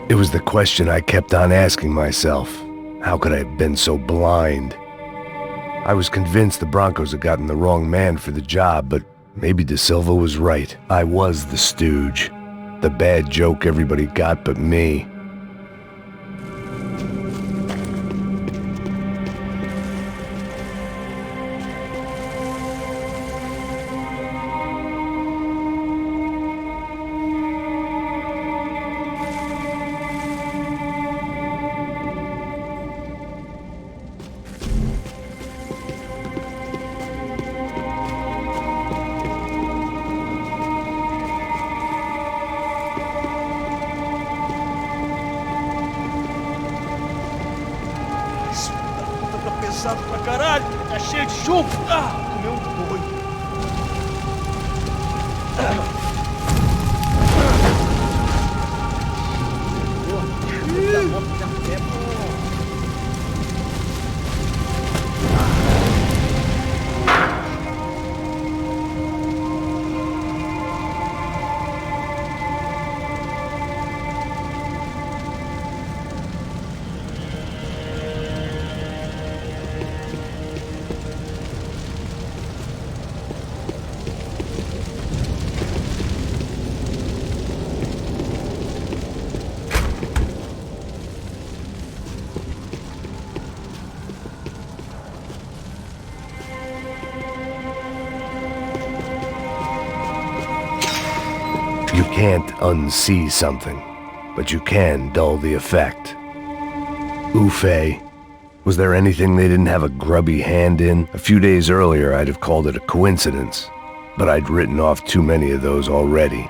It was the question I kept on asking myself. How could I have been so blind? I was convinced the Broncos had gotten the wrong man for the job, but maybe De Silva was right. I was the stooge. The bad joke everybody got but me. Pesado pra caralho, tá cheio de chumbo. Comeu um boi. You can't unsee something, but you can dull the effect. Ufei. Was there anything they didn't have a grubby hand in? A few days earlier, I'd have called it a coincidence, but I'd written off too many of those already.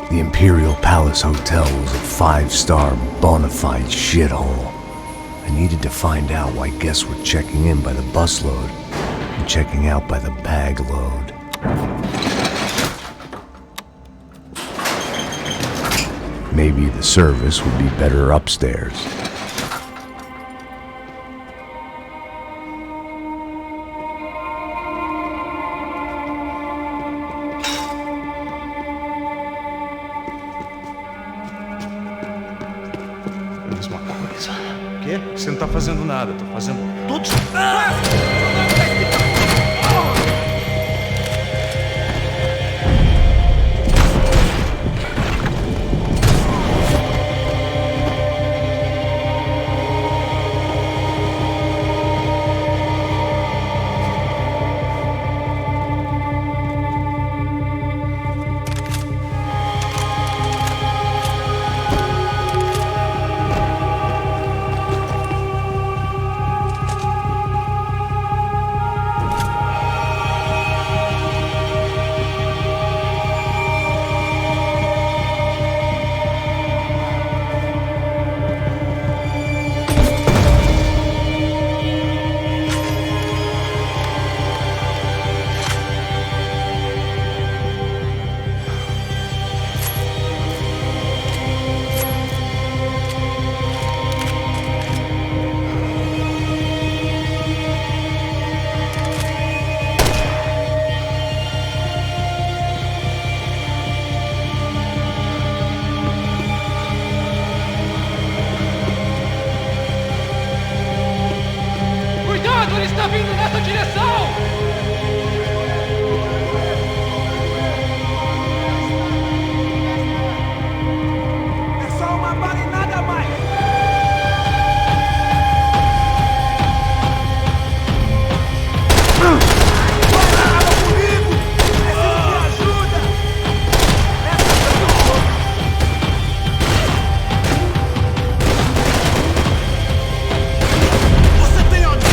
The Imperial Palace Hotel was a five-star, bona fide shithole. I needed to find out why guests were checking in by the busload and checking out by the bag load. Maybe the service would be better upstairs. O quê? Você não tá fazendo nada, tô fazendo tudo. Ele está vindo nessa direção! É só uma bala e nada mais! Acaba comigo! Preciso de ajuda! Você tem onde?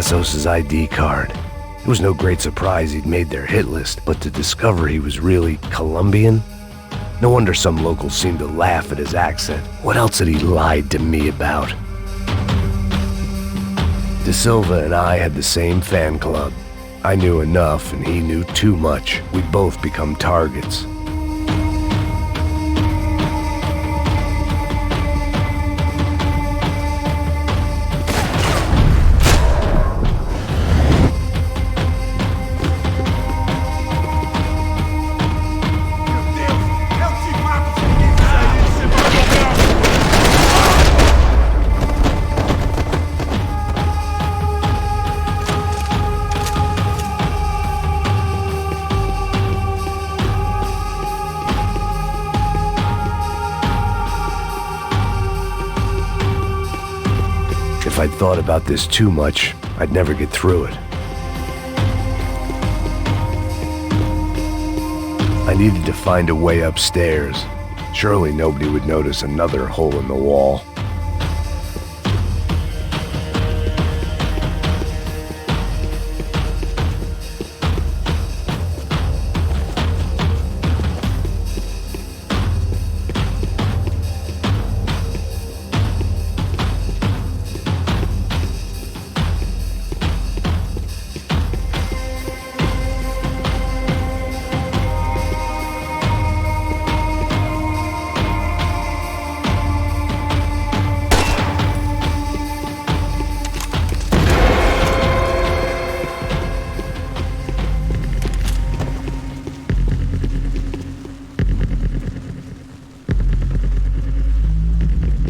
Tassos' ID card. It was no great surprise he'd made their hit list, but to discover he was really Colombian? No wonder some locals seemed to laugh at his accent. What else had he lied to me about? De Silva and I had the same fan club. I knew enough and he knew too much. We'd both become targets. If I'd thought about this too much, I'd never get through it. I needed to find a way upstairs. Surely nobody would notice another hole in the wall.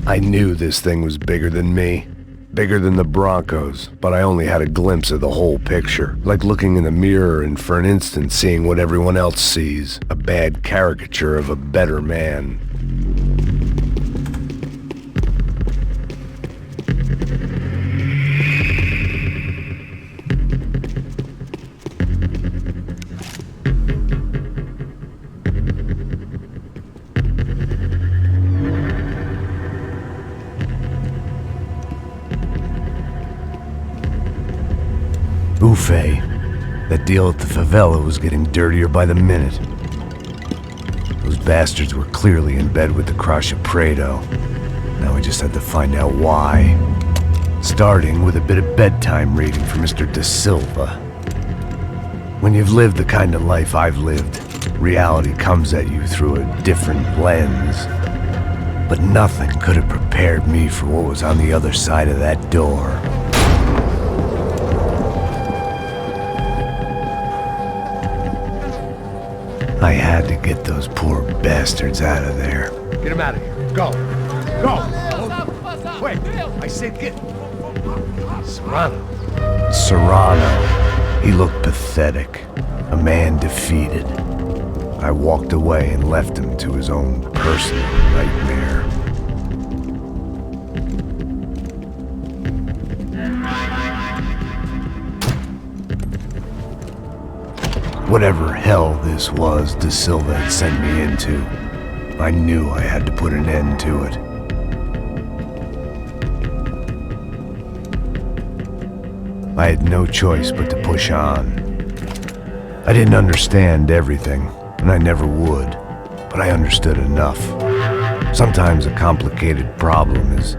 I knew this thing was bigger than me, bigger than the Broncos, but I only had a glimpse of the whole picture, like looking in the mirror and for an instant seeing what everyone else sees, a bad caricature of a better man. Ufe. That deal at the favela was getting dirtier by the minute. Those bastards were clearly in bed with the Crusher Prado. Now we just had to find out why. Starting with a bit of bedtime reading for Mr. De Silva. When you've lived the kind of life I've lived, reality comes at you through a different lens. But nothing could have prepared me for what was on the other side of that door. I had to get those poor bastards out of there. Get him out of here. Go. Go. Wait. I said get... Serrano. Serrano. He looked pathetic. A man defeated. I walked away and left him to his own personal nightmare. Whatever hell this was De Silva had sent me into, I knew I had to put an end to it. I had no choice but to push on. I didn't understand everything, and I never would, but I understood enough. Sometimes a complicated problem is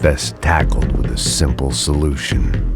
best tackled with a simple solution.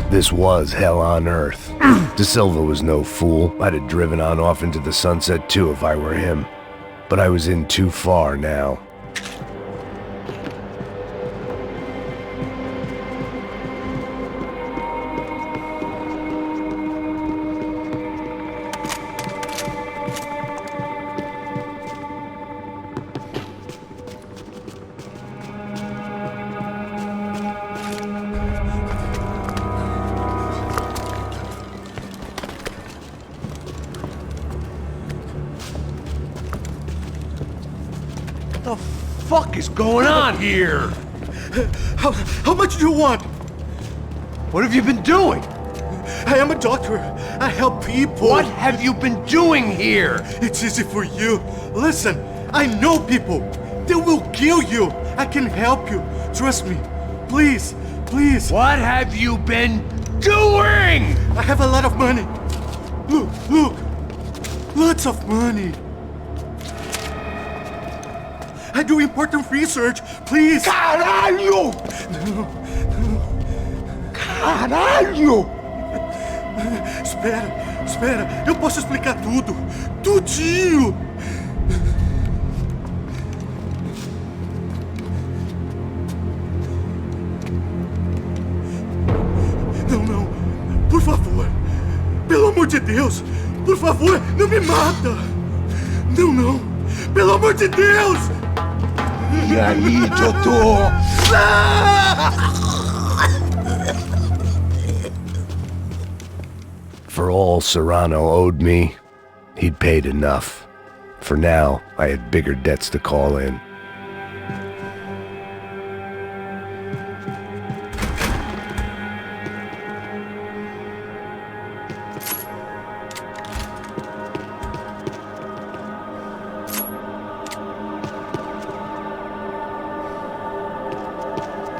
This was hell on earth. De Silva was no fool. I'd have driven on off into the sunset too if I were him. But I was in too far now. What the fuck is going on here? How much do you want? What have you been doing? I am a doctor. I help people. What have you been doing here? It's easy for you. Listen, I know people. They will kill you. I can help you. Trust me. Please, please. What have you been doing? I have a lot of money. Look, look. Lots of money. I do important research. Please. Caralho! Caralho! Espera. Eu posso explicar tudo. Tudinho. Não. Por favor. Pelo amor de Deus. Por favor, não me mata. Não. Pelo amor de Deus. E aí, doutor? For all Serrano owed me, he'd paid enough. For now, I had bigger debts to call in.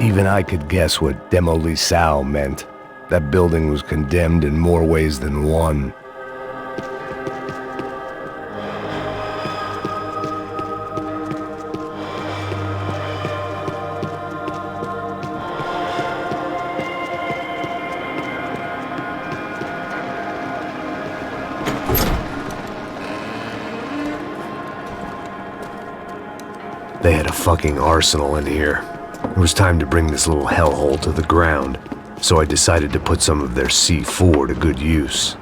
Even I could guess what demolissao meant. That building was condemned in more ways than one. They had a fucking arsenal in here. It was time to bring this little hellhole to the ground, so I decided to put some of their C4 to good use.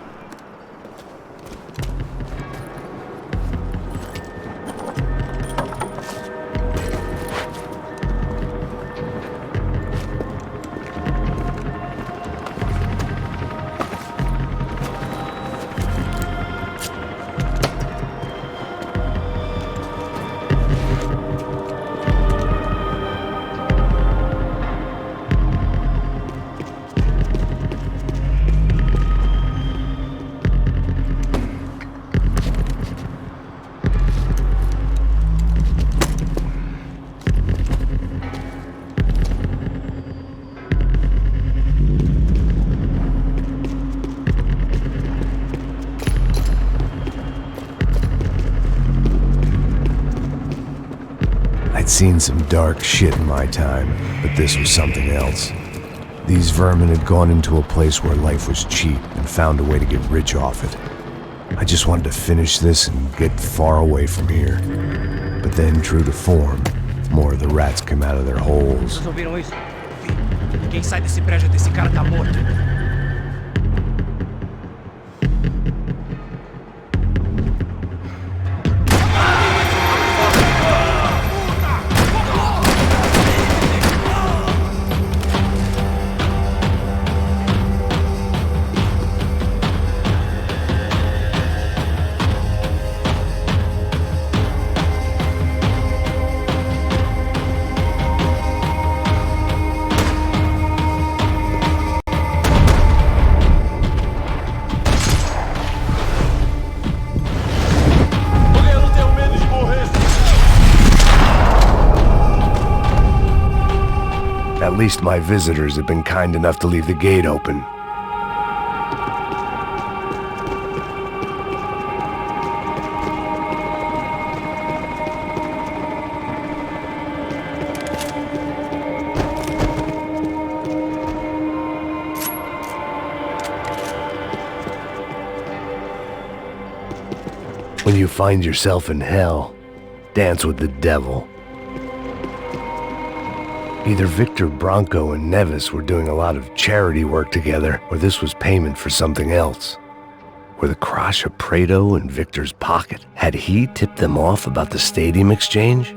I'd seen some dark shit in my time, but this was something else. These vermin had gone into a place where life was cheap and found a way to get rich off it. I just wanted to finish this and get far away from here. But then, true to form, more of the rats came out of their holes. Vocês ouviram isso? Quem sai desse prédio desse cara tá morto. At least my visitors have been kind enough to leave the gate open. find yourself in hell, dance with the devil. Either Victor Bronco and Nevis were doing a lot of charity work together, or this was payment for something else. Were the Crash of Prado in Victor's pocket? Had he tipped them off about the stadium exchange?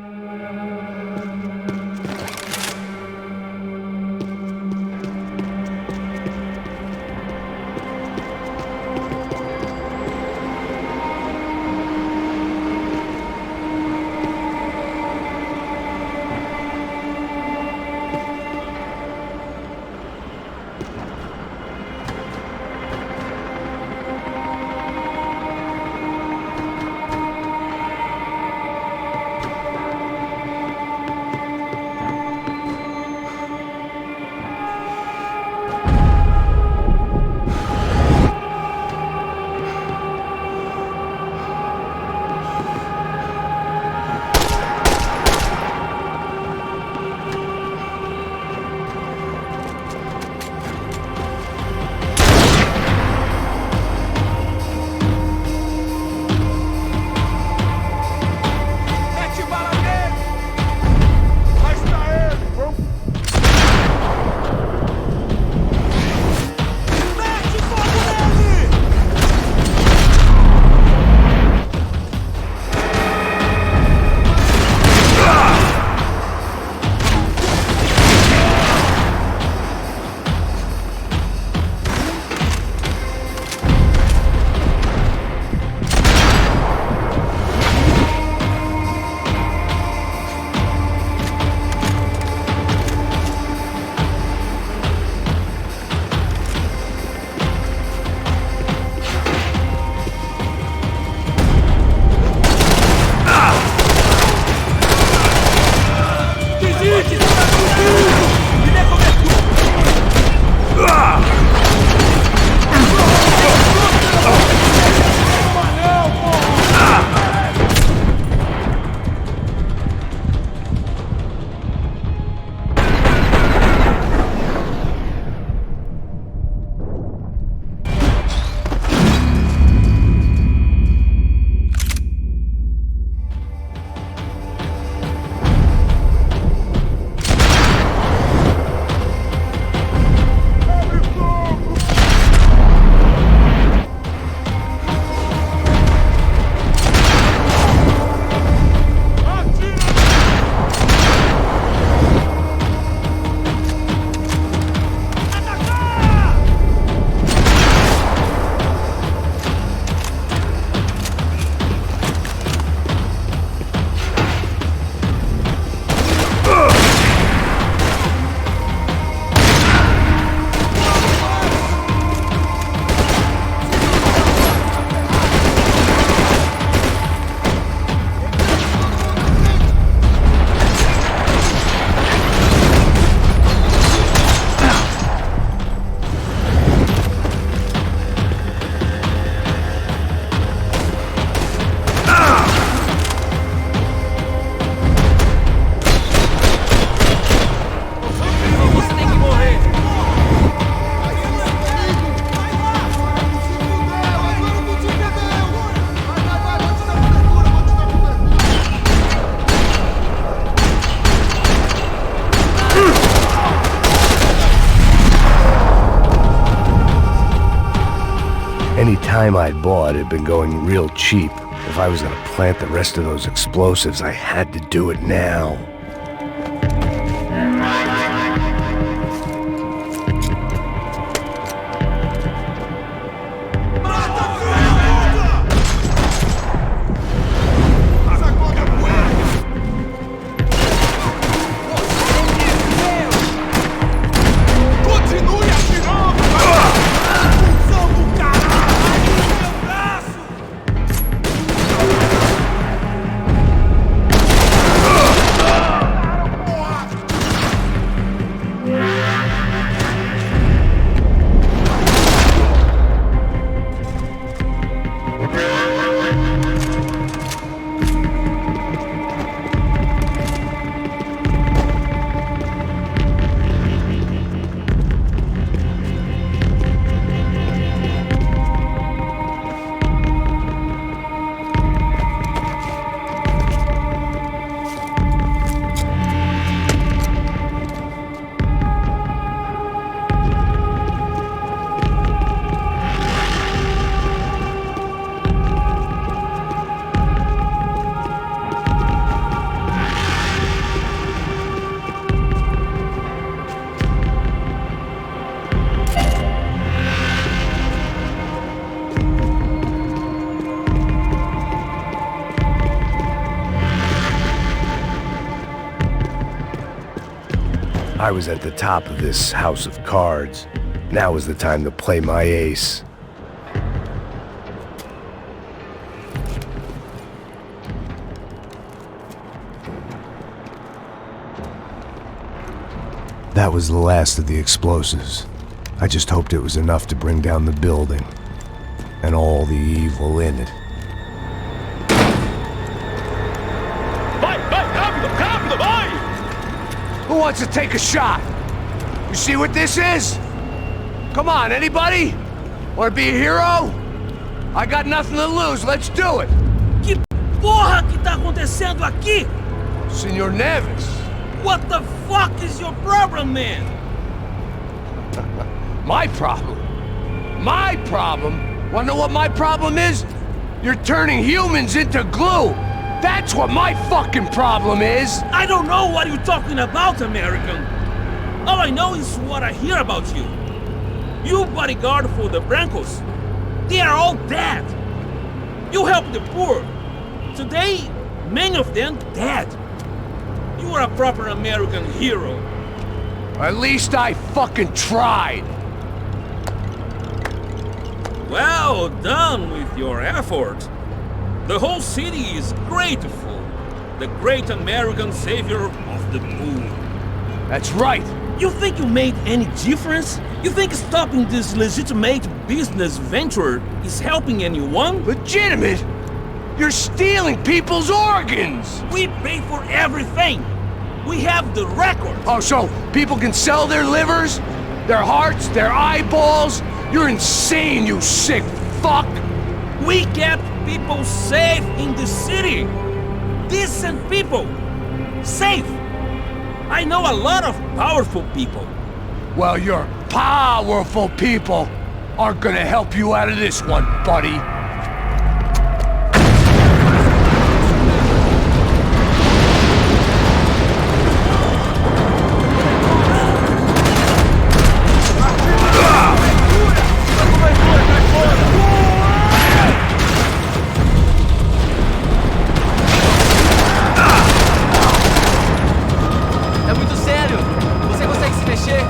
Any time I'd bought had been going real cheap. If I was gonna plant the rest of those explosives, I had to do it now. I was at the top of this house of cards. Now was the time to play my ace. That was the last of the explosives. I just hoped it was enough to bring down the building and all the evil in it. Vai, rápido, rápido, vai! Who wants to take a shot? You see what this is? Come on, anybody? Want to be a hero? I got nothing to lose, let's do it! Que porra que tá acontecendo aqui? Senor Neves. What the fuck is your problem, man? My problem? My problem? Wanna know what my problem is? You're turning humans into glue! That's what my fucking problem is! I don't know what you're talking about, American. All I know is what I hear about you. You bodyguard for the Brancos. They are all dead. You help the poor. Today, many of them dead. You are a proper American hero. At least I fucking tried! Well done with your effort. The whole city is grateful. The great American savior of the poor. That's right! You think you made any difference? You think stopping this legitimate business venture is helping anyone? Legitimate? You're stealing people's organs! We pay for everything. We have the record. Oh, so people can sell their livers? Their hearts? Their eyeballs? You're insane, you sick fuck! We kept people safe in the city. Decent people. Safe. I know a lot of powerful people. Well, your powerful people aren't gonna help you out of this one, buddy. É muito sério! Você consegue se mexer?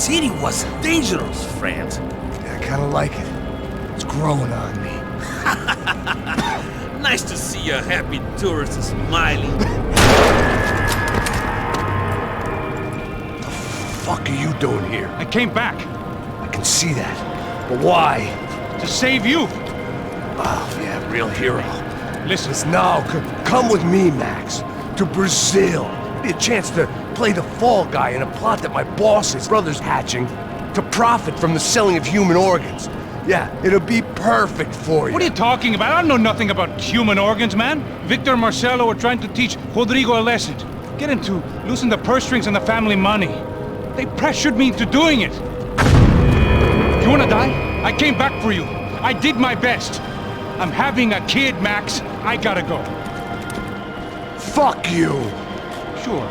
city was dangerous, friend. I kind of like it. It's growing on me. Nice to see a happy tourist smiling. What the fuck are you doing here? I came back I can see that. But why? to save you. Oh, yeah, real hero. Listen, Listen, now, come with me, Max. To Brazil. Be a chance to play the fall guy in a plot that my boss's brother's hatching to profit from the selling of human organs. Yeah, it'll be perfect for you. what are you talking about? I know nothing about human organs, man. Victor and Marcelo were trying to teach Rodrigo a lesson. Get him to loosen the purse strings and the family money. They pressured me into doing it. You wanna die? I came back for you. I did my best. I'm having a kid, Max. I gotta go. Fuck you! Sure.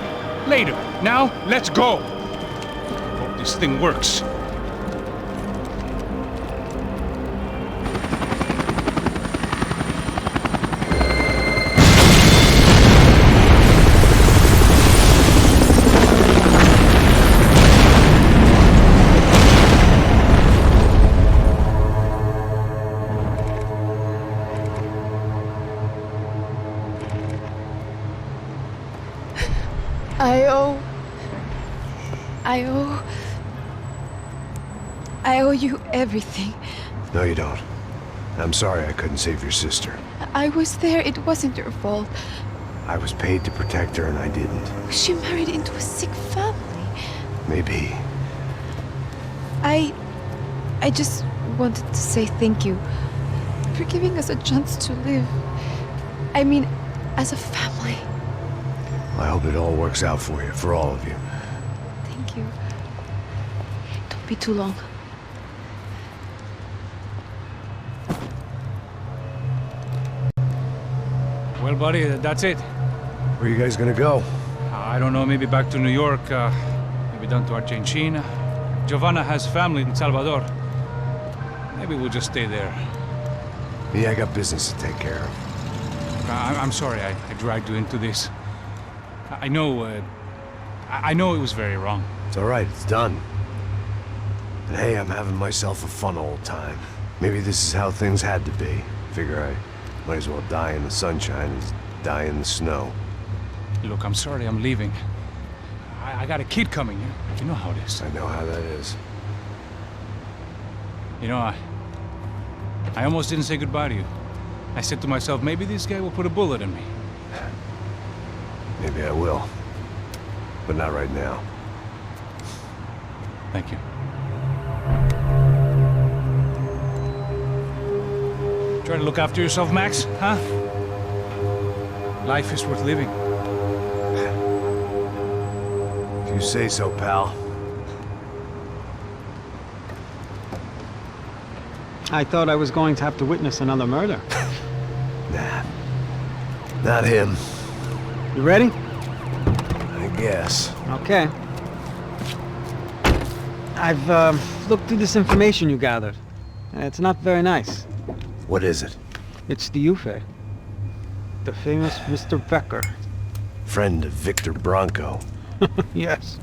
Later. Now, let's go. Hope this thing works. I owe you everything. No, you don't. I'm sorry I couldn't save your sister. I was there, it wasn't your fault. I was paid to protect her and I didn't. She married into a sick family. Maybe. I just wanted to say thank you for giving us a chance to live. I mean, as a family. I hope it all works out for you, for all of you. Thank you. Don't be too long. Well, buddy, that's it. Where are you guys gonna go? I don't know, maybe back to New York, maybe down to Argentina. Giovanna has family in Salvador. Maybe we'll just stay there. Yeah, I got business to take care of. I'm sorry I dragged you into this. I know it was very wrong. It's alright, it's done. And hey, I'm having myself a fun old time. Maybe this is how things had to be. Figure I might as well die in the sunshine as die in the snow. Look, I'm sorry I'm leaving. I got a kid coming. You know how it is. I know how that is. You know, I almost didn't say goodbye to you. I said to myself, maybe this guy will put a bullet in me. Maybe I will. But not right now. Thank you. Try to look after yourself, Max, huh? Life is worth living. If you say so, pal. I thought I was going to have to witness another murder. Nah. Not him, You ready? I guess. Okay. I've looked through this information you gathered. It's not very nice. What is it? It's the Ufe. The famous Mr. Becker. Friend of Victor Bronco. Yes.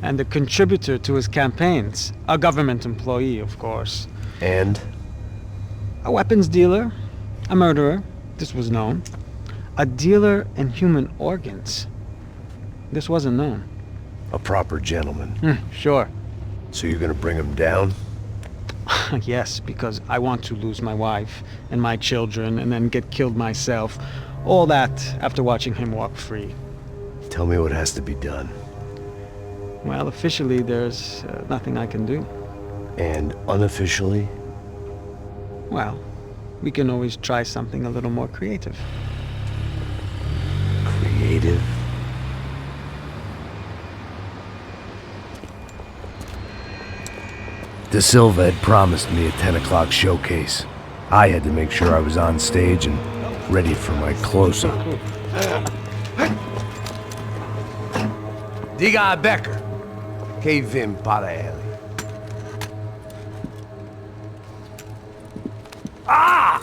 And a contributor to his campaigns. A government employee, of course. And? A weapons dealer. A murderer. This was known. A dealer in human organs. This wasn't known. A proper gentleman. Sure. So you're gonna bring him down? Yes, because I want to lose my wife and my children and then get killed myself. All that after watching him walk free. Tell me what has to be done. Well, officially, there's nothing I can do. And unofficially? Well, we can always try something a little more creative. Creative? De Silva had promised me a 10 o'clock showcase. I had to make sure I was on stage and ready for my close-up. Diga a Becker. Que vim para ele. Ah!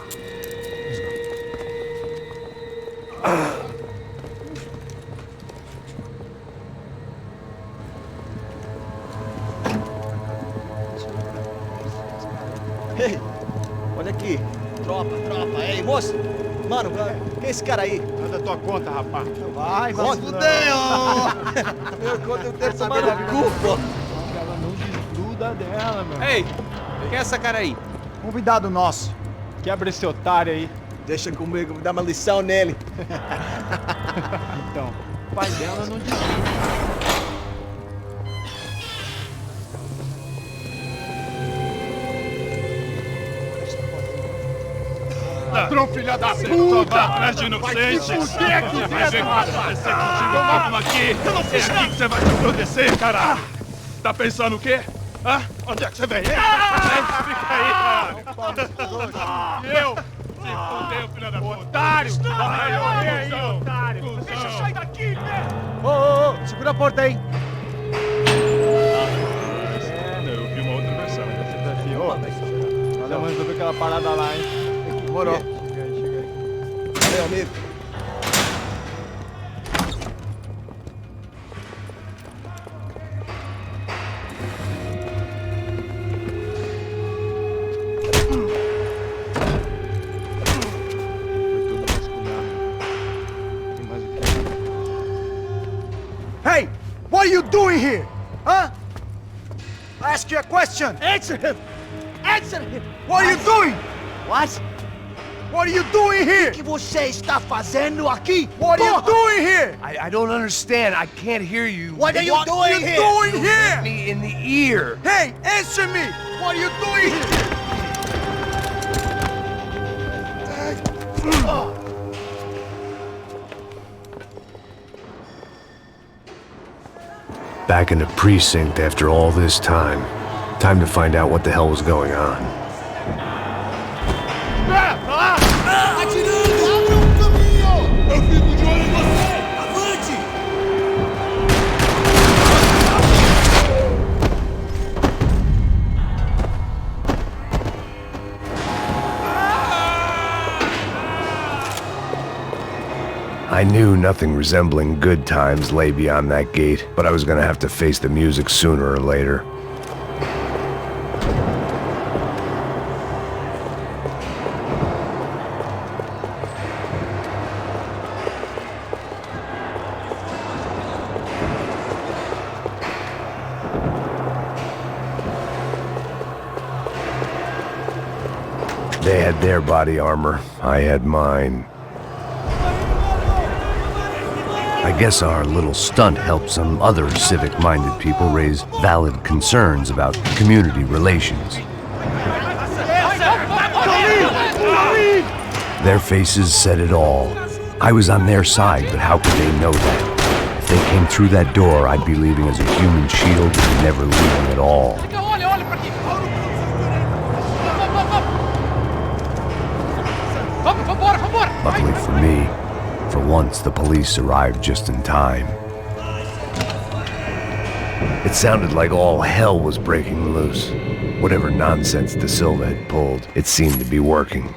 Tropa. Ei, moço. Mano, quem é esse cara aí? Manda tua conta, rapaz. Vai se fuder, Meu conta eu tenho que tomar no cu, pô. Ela não desgruda dela, meu. Ei, quem é essa cara aí? Convidado nosso. Quebra esse otário aí. Deixa comigo, me dá uma lição nele. Então, o pai dela não desgruda. Ladrão, filha da puta! Vai atrás de inocente! Vai ver o que vai acontecer contigo, vamos aqui! Eu não fiz nada! É aqui que você vai se acontecer, caralho! Tá pensando o quê? Hã? Onde é que você vem? Fica aí, caralho! Eu? Se fudeu, filha da puta! Otário! Vai, otário! Deixa eu sair daqui, velho! Ô, segura a porta aí! Eu vi uma outra versão. Vamos resolver aquela parada lá, hein? Demorou. Chega aí. Valeu, amigo. Hey! What are you doing here? Huh? I ask you a question. Answer him! Answer him! What are you doing? What? What are you doing here? O que você está fazendo aqui? What are you doing here? I don't understand. I can't hear you. What are you doing here? Doing here? Me in the ear. Hey, answer me! What are you doing here? Back in the precinct after all this time. Time to find out what the hell was going on. Eu fico de olho em você! Avante! I knew nothing resembling good times lay beyond that gate, but I was gonna have to face the music sooner or later. They had their body armor, I had mine. I guess our little stunt helped some other civic-minded people raise valid concerns about community relations. Their faces said it all. I was on their side, but how could they know that? If they came through that door, I'd be leaving as a human shield and never leaving at all. Olha pra aqui! Vambora! Luckily for me, for once the police arrived just in time. It sounded like all hell was breaking loose. Whatever nonsense De Silva had pulled, it seemed to be working.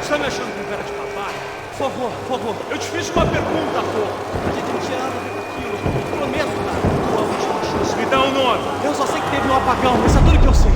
Está me achando com cara de papai? Por favor, eu te fiz uma pergunta, pô. A gente não tinha nada a ver com aquilo. Prometo, cara. Tua última chance. Me dá um nome. Eu só sei que teve um apagão, mas é tudo que eu sei.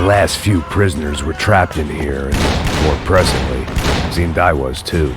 The last few prisoners were trapped in here, and more pressingly, it seemed I was too.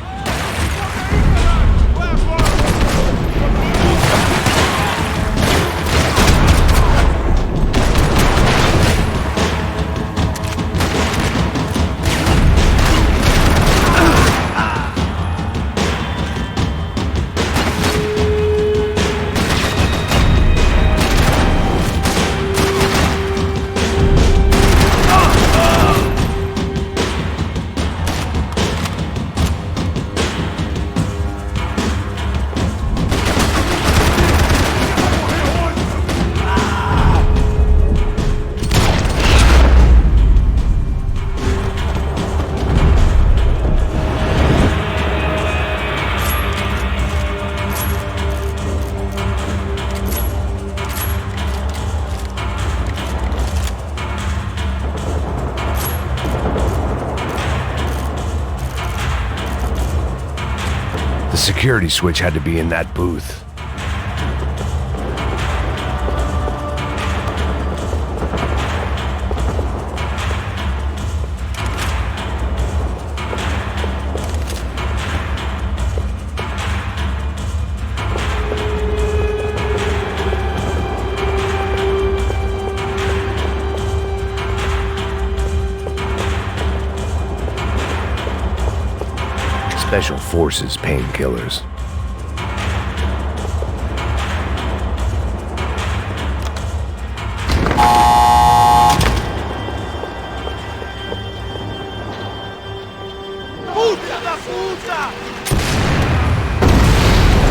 The security switch had to be in that booth. Special Forces painkillers.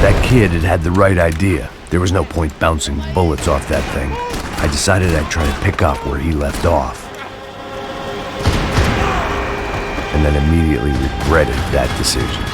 That kid had the right idea. There was no point bouncing bullets off that thing. I decided I'd try to pick up where he left off. And then immediately regretted that decision.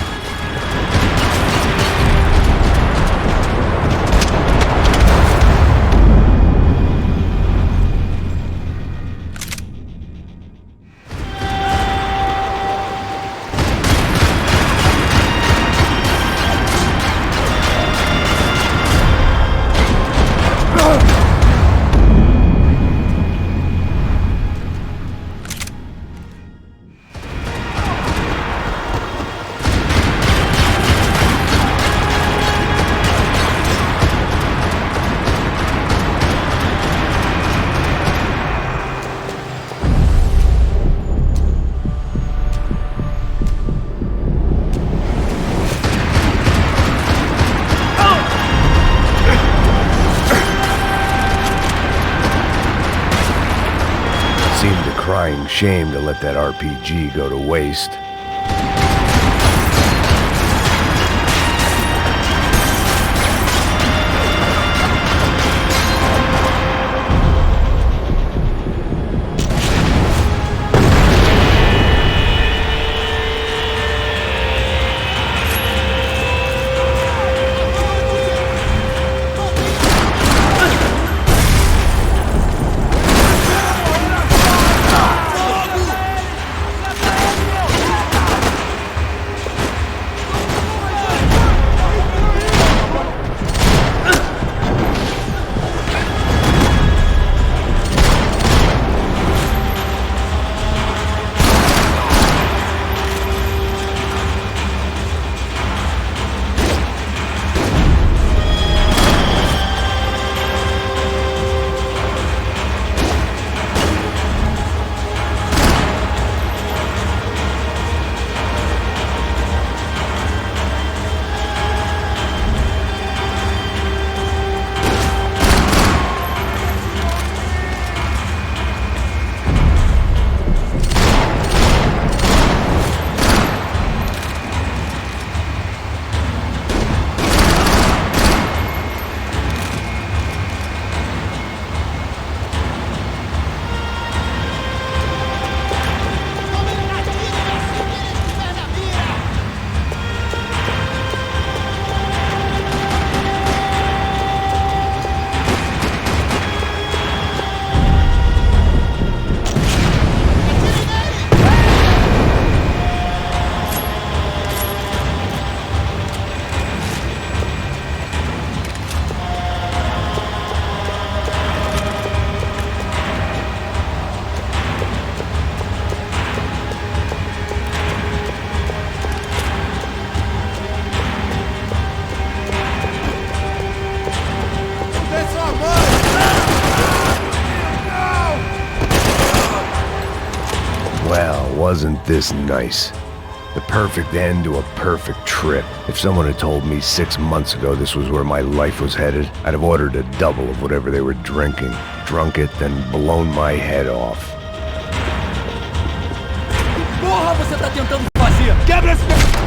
Seemed a crying shame to let that RPG go to waste. wasn't this nice. The perfect end to a perfect trip. If someone had told me 6 months ago this was where my life was headed, I'd have ordered a double of whatever they were drinking, drunk it, then blown my head off. Porra, você tá tentando fazer? Quebra esse...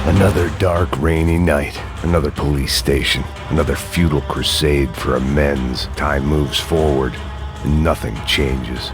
Another dark, rainy night. Another police station. Another futile crusade for amends. Time moves forward, and nothing changes.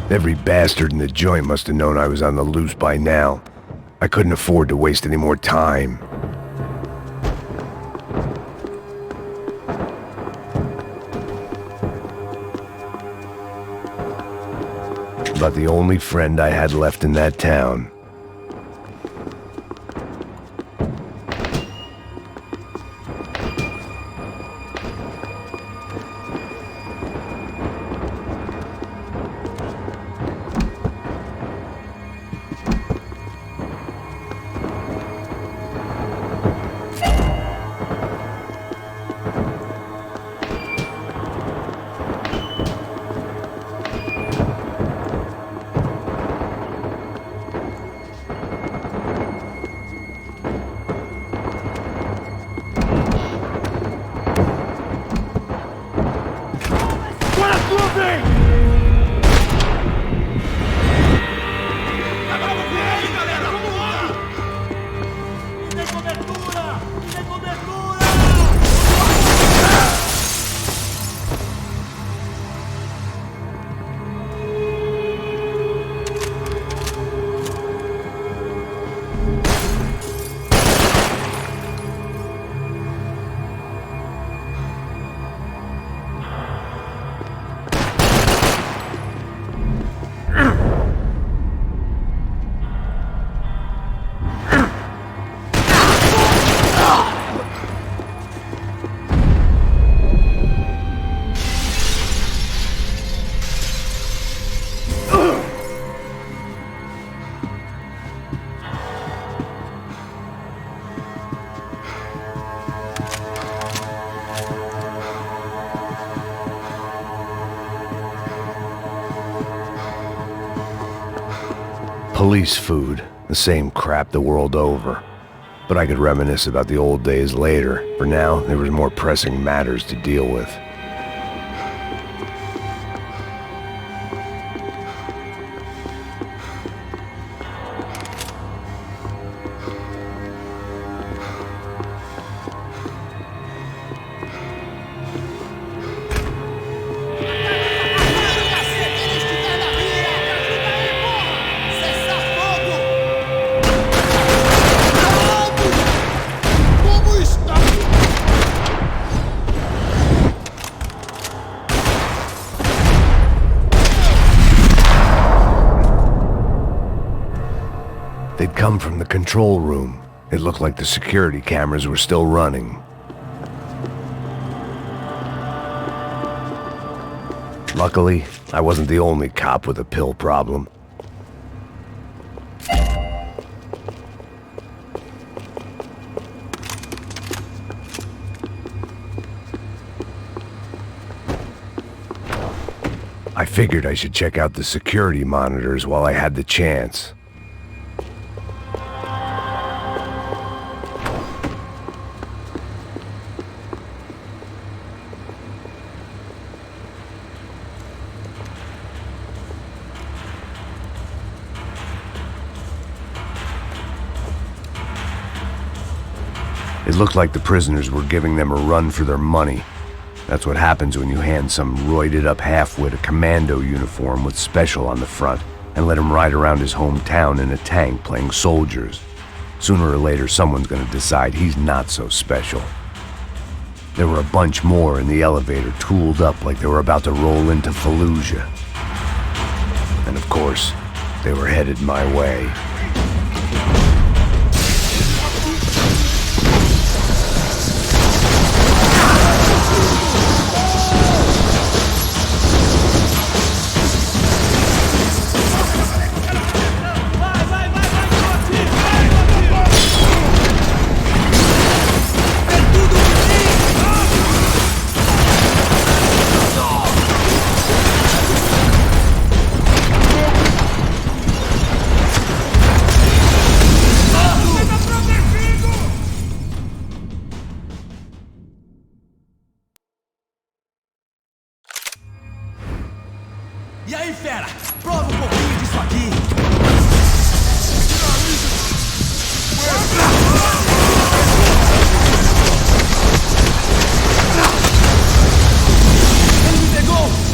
Every bastard in the joint must have known I was on the loose by now. I couldn't afford to waste any more time. About the only friend I had left in that town. Police food, the same crap the world over. But I could reminisce about the old days later. For now, there was more pressing matters to deal with. They'd come from the control room. It looked like the security cameras were still running. Luckily, I wasn't the only cop with a pill problem. I figured I should check out the security monitors while I had the chance. It looked like the prisoners were giving them a run for their money. That's what happens when you hand some roided-up halfwit a commando uniform with special on the front and let him ride around his hometown in a tank playing soldiers. Sooner or later, someone's gonna decide he's not so special. There were a bunch more in the elevator, tooled up like they were about to roll into Fallujah. And of course, they were headed my way. E aí, fera? Prova um pouquinho disso aqui! Ele me pegou!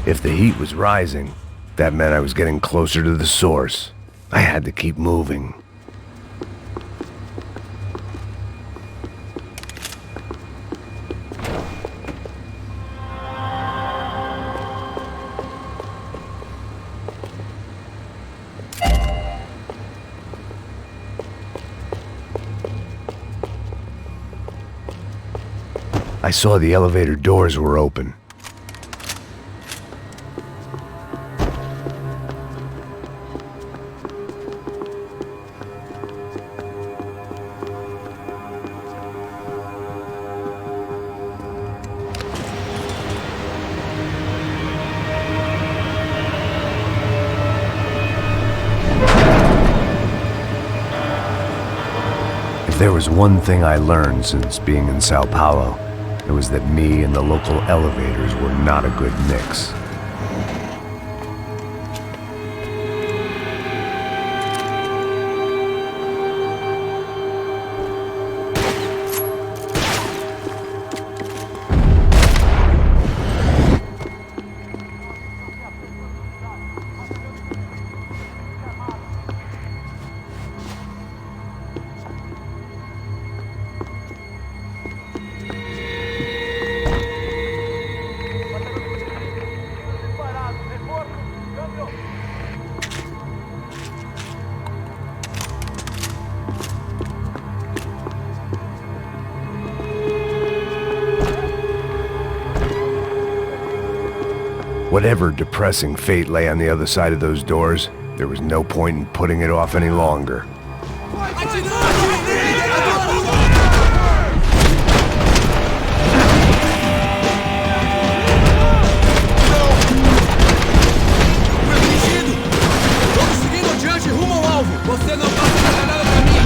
If the heat was rising, that meant I was getting closer to the source. I had to keep moving. I saw the elevator doors were open. If there was one thing I learned since being in Sao Paulo, it was that me and the local elevators were not a good mix. Whatever depressing fate lay on the other side of those doors, there was no point in putting it off any longer. Todos seguindo adiante rumo ao alvo. Você não passa a nada pra mim.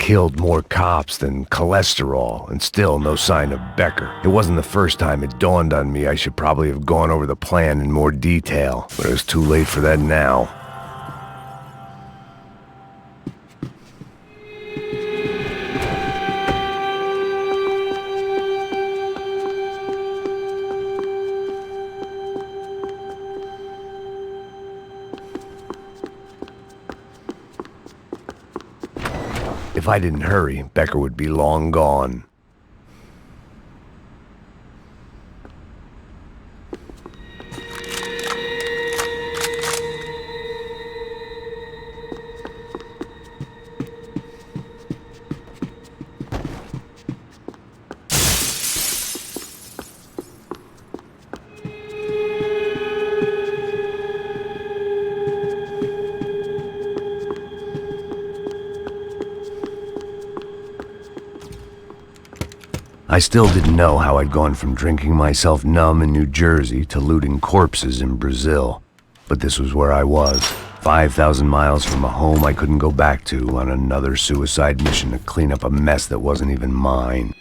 killed more cops than cholesterol, and still no sign of Becker. It wasn't the first time it dawned on me I should probably have gone over the plan in more detail, but it was too late for that now. If I didn't hurry, Becker would be long gone. I still didn't know how I'd gone from drinking myself numb in New Jersey to looting corpses in Brazil. But this was where I was, 5,000 miles from a home I couldn't go back to, on another suicide mission to clean up a mess that wasn't even mine.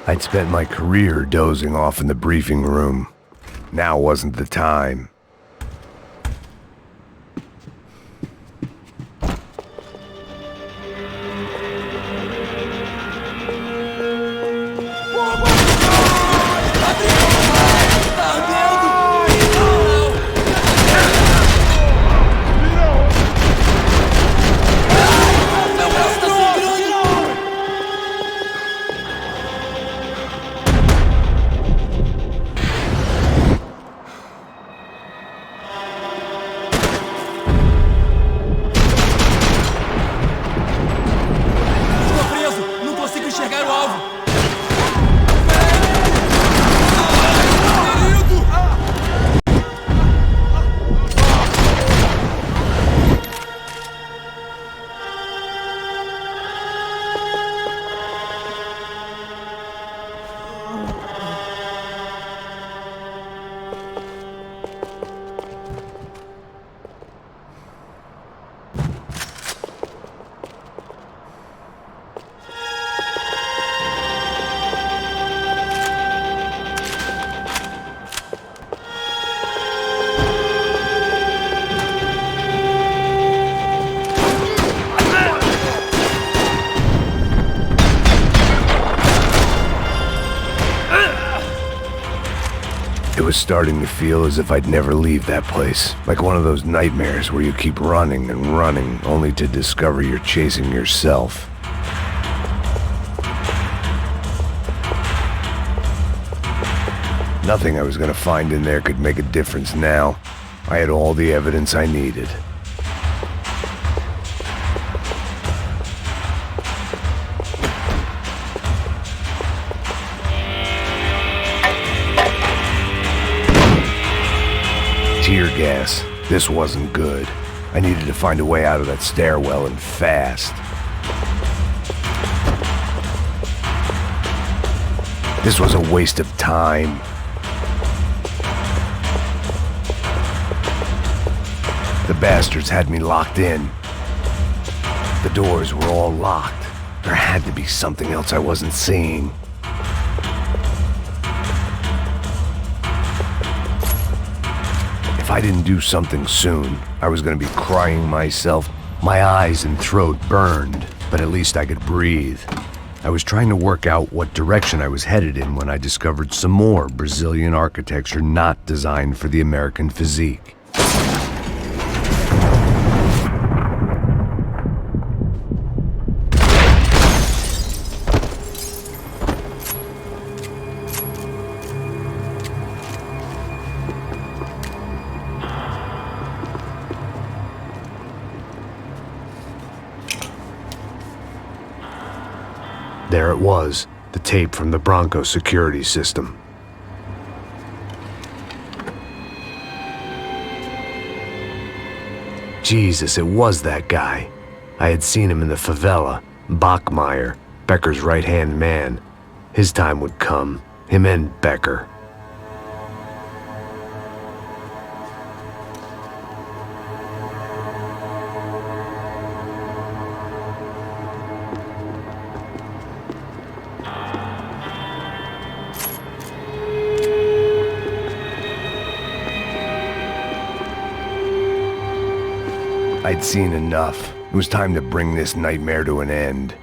I'd spent my career dozing off in the briefing room. Now wasn't the time. It was starting to feel as if I'd never leave that place. Like one of those nightmares where you keep running and running, only to discover you're chasing yourself. Nothing I was gonna find in there could make a difference now. I had all the evidence I needed. Tear gas. This wasn't good. I needed to find a way out of that stairwell and fast. This was a waste of time. The bastards had me locked in. The doors were all locked. There had to be something else I wasn't seeing. If I didn't do something soon, I was going to be crying myself. My eyes and throat burned, but at least I could breathe. I was trying to work out what direction I was headed in when I discovered some more Brazilian architecture not designed for the American physique. There it was, the tape from the Bronco security system. Jesus, it was that guy. I had seen him in the favela. Bachmeyer, Becker's right-hand man. His time would come. Him and Becker. I'd seen enough. It was time to bring this nightmare to an end.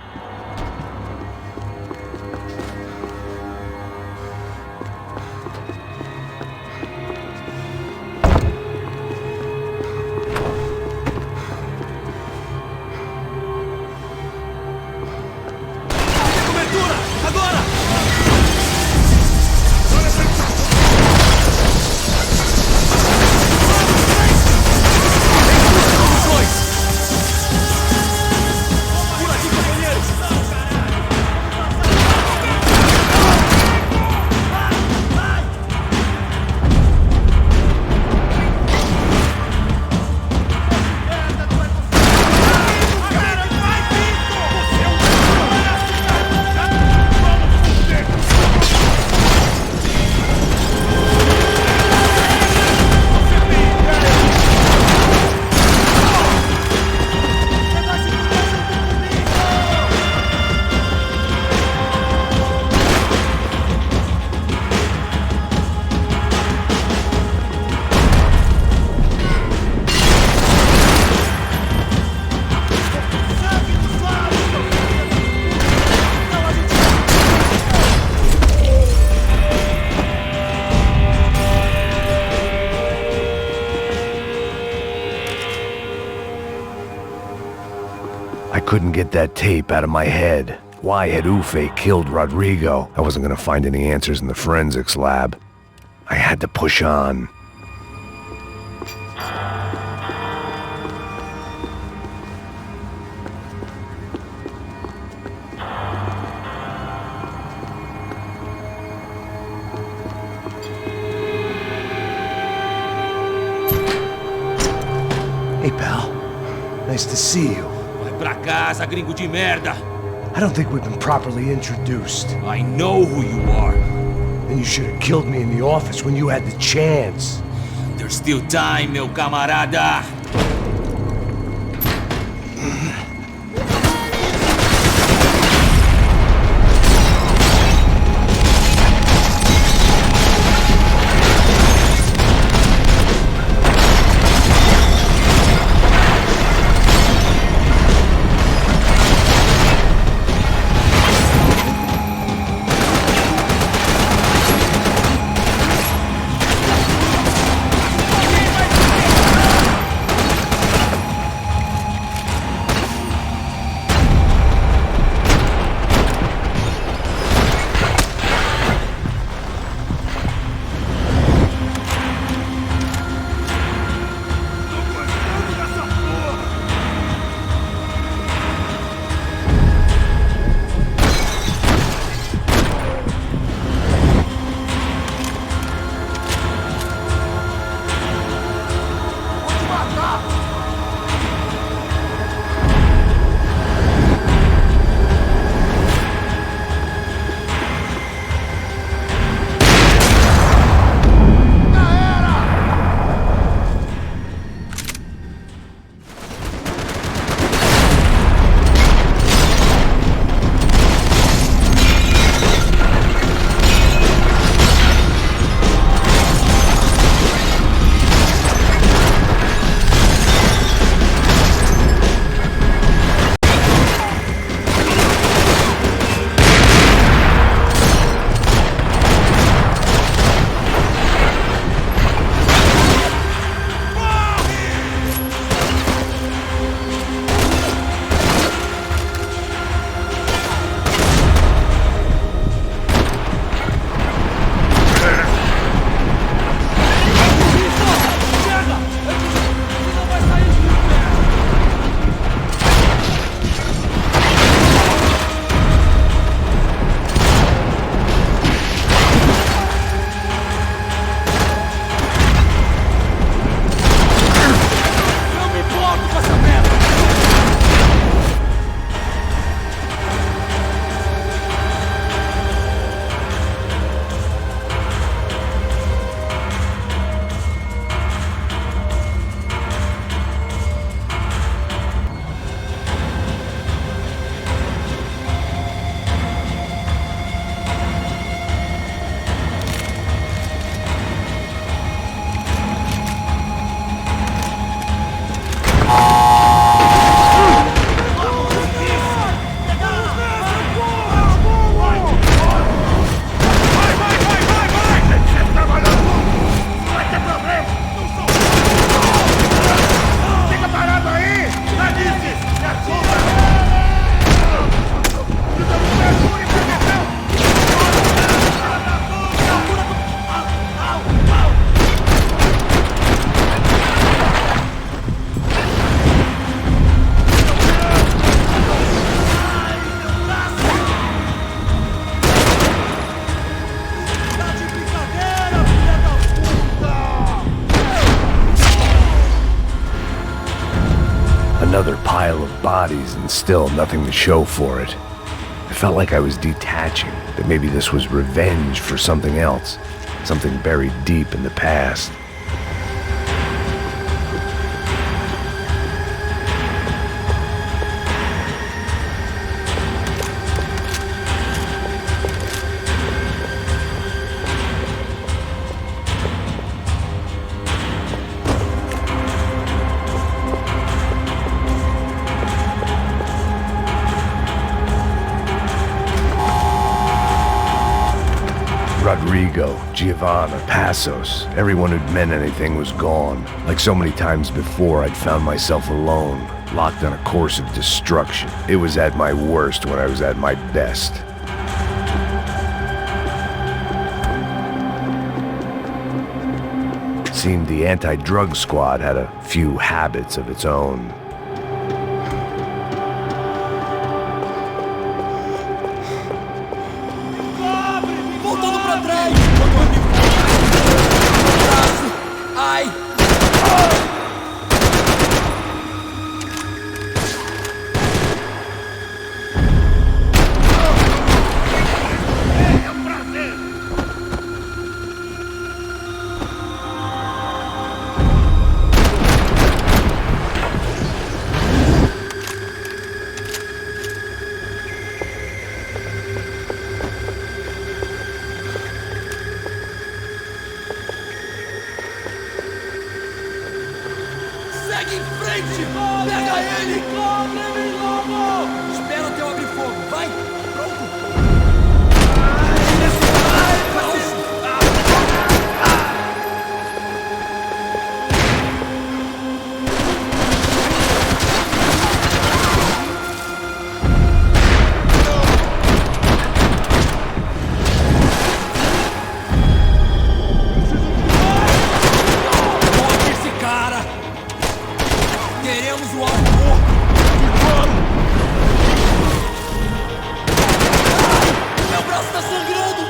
I couldn't get that tape out of my head. Why had Ufe killed Rodrigo? I wasn't gonna find any answers in the forensics lab. I had to push on. Hey, pal. Nice to see you. Vai pra casa, gringo de merda! I don't think we've been properly introduced. I know who you are. And you should have killed me in the office when you had the chance. There's still time, meu camarada! days and still nothing to show for it. I felt like I was detaching, that maybe this was revenge for something else, something buried deep in the past. Rodrigo, Giovanna, Passos, everyone who'd meant anything was gone. Like so many times before, I'd found myself alone, locked on a course of destruction. It was at my worst when I was at my best. Seemed the anti-drug squad had a few habits of its own. Voltando pra trás! Ai! Segue em frente! Pega ele! Espera até eu abrir fogo, vai! Pronto! Morre esse cara! Queremos o alvo morto! Meu braço tá sangrando!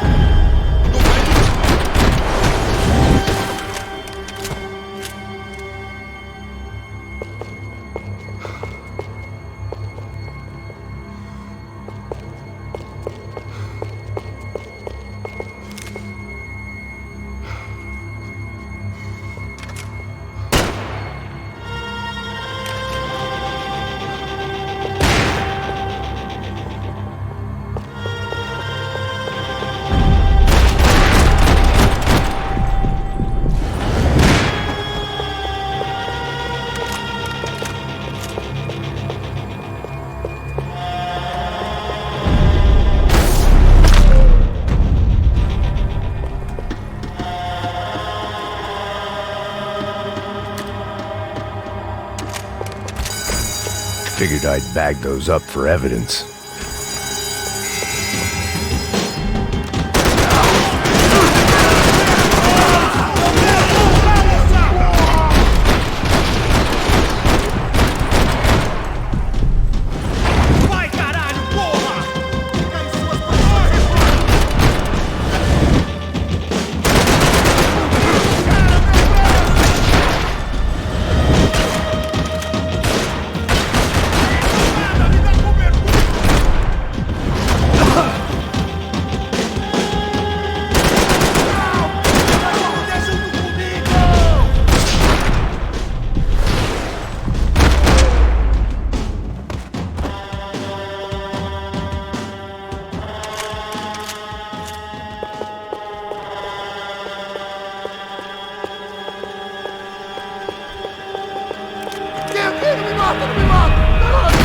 Figured I'd bag those up for evidence. Vai, caralho, porra! Não me mata, não me mata! Caralho!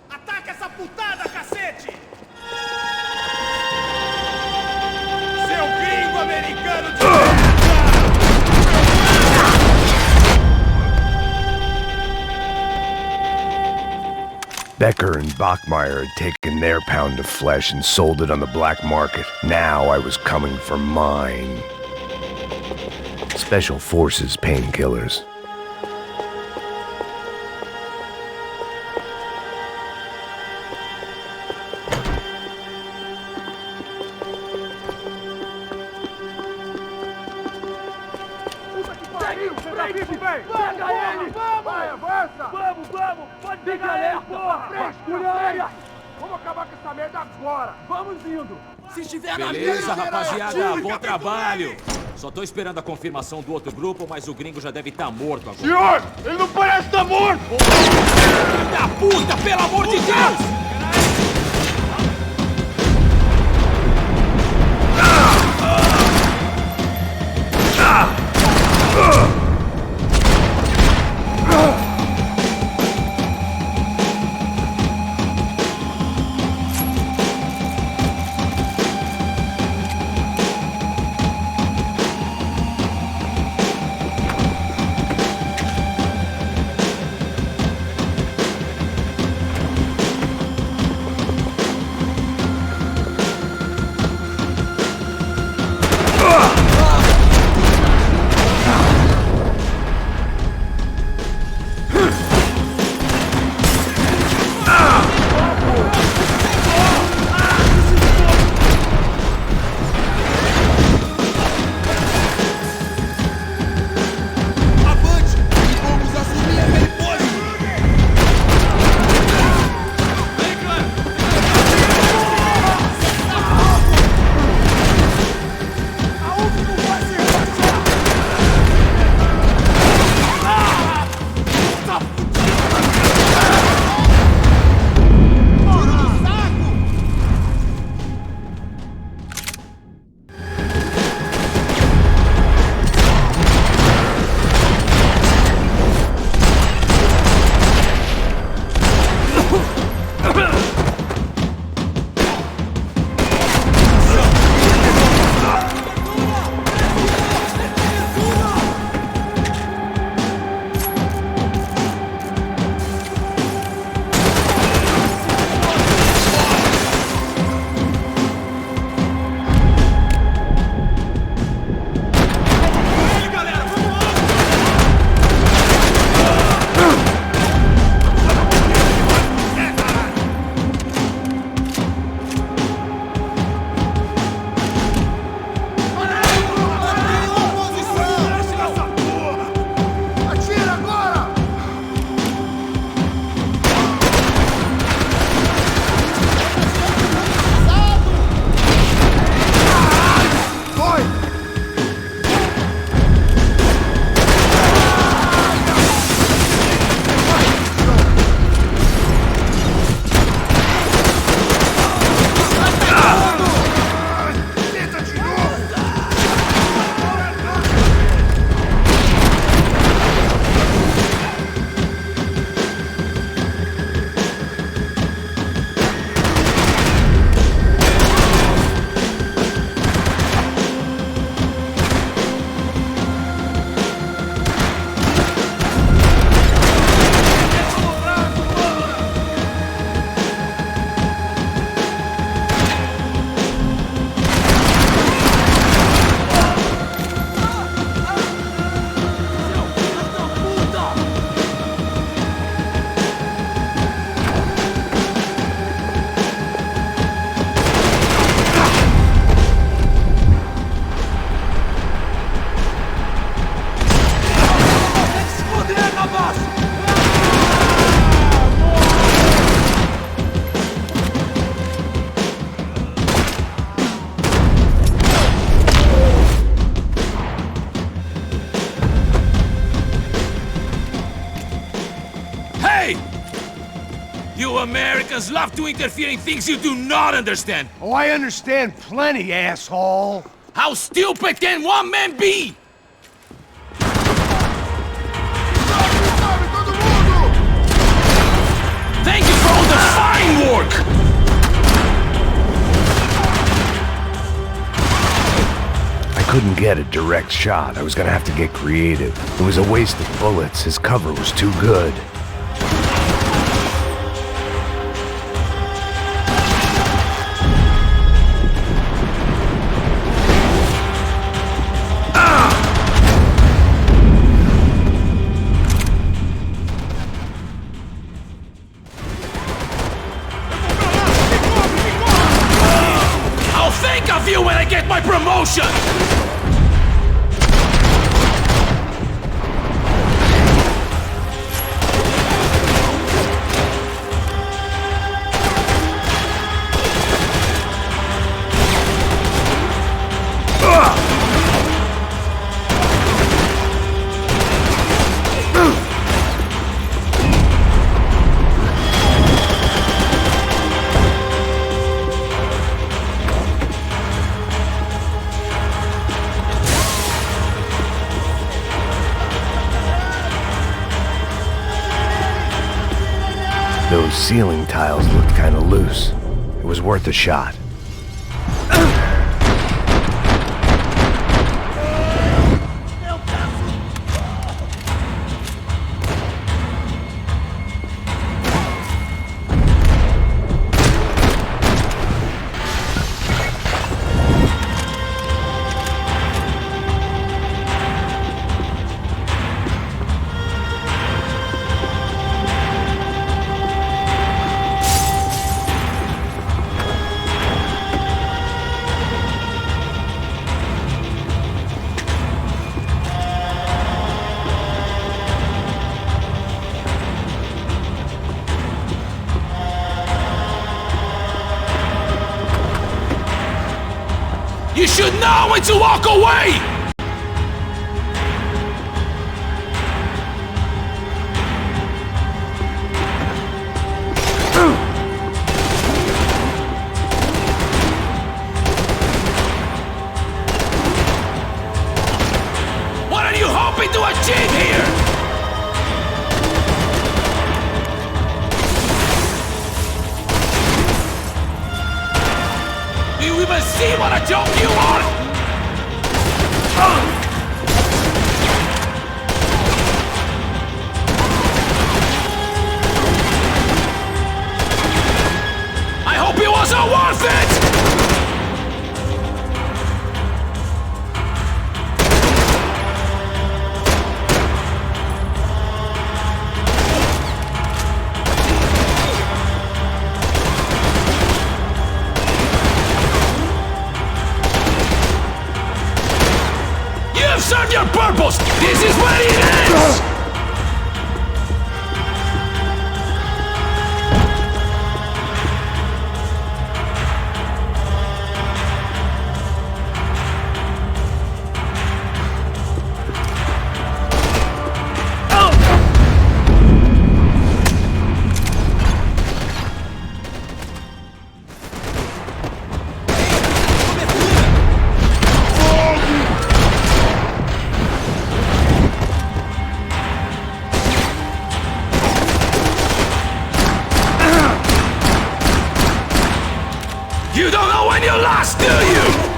Ataca essa putada, cacete! Seu gringo americano de merda! Becker and Bachmeyer had taken their pound of flesh and sold it on the black market. Now I was coming for mine. Special Forces painkillers. velho! Pega ele! Vamos! Vai, avança! Vamos! Pode pegar ele, porra! Frescura! Vamos acabar com essa merda agora! Vamos indo! Se estiver na Beleza, rapaziada, bom trabalho. Só tô esperando a confirmação do outro grupo, mas o gringo já deve estar morto agora. Senhor, ele não parece estar morto! Filho da puta, pelo amor de Deus! You Americans love to interfere in things you do not understand! Oh, I understand plenty, asshole! How stupid can one man be? Thank you for all the fine work! I couldn't get a direct shot. I was gonna have to get creative. It was a waste of bullets. His cover was too good. Of you when I get my promotion! Those ceiling tiles looked kinda loose. It was worth a shot. You should know when to walk away! What are you hoping to achieve here? Do you even see what a joke you are? I hope it wasn't worth it! Serve your purpose! This is where it ends! You don't know when you lost, do you?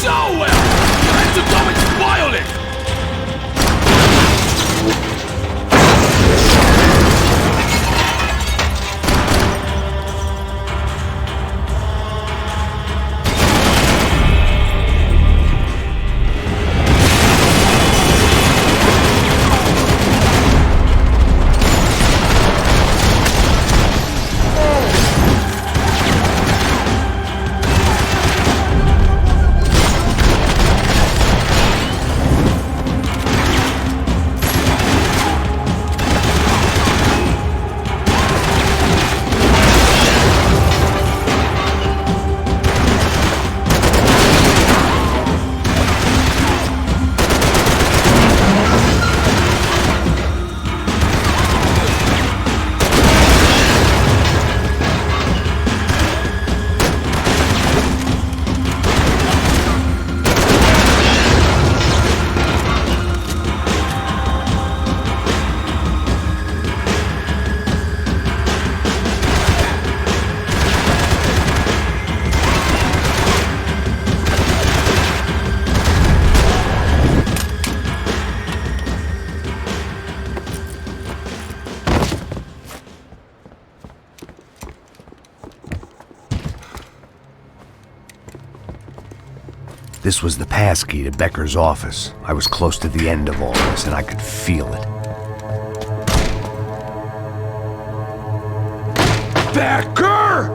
so well! You had to come and spoil it! This was the passkey to Becker's office. I was close to the end of all this, and I could feel it. Becker!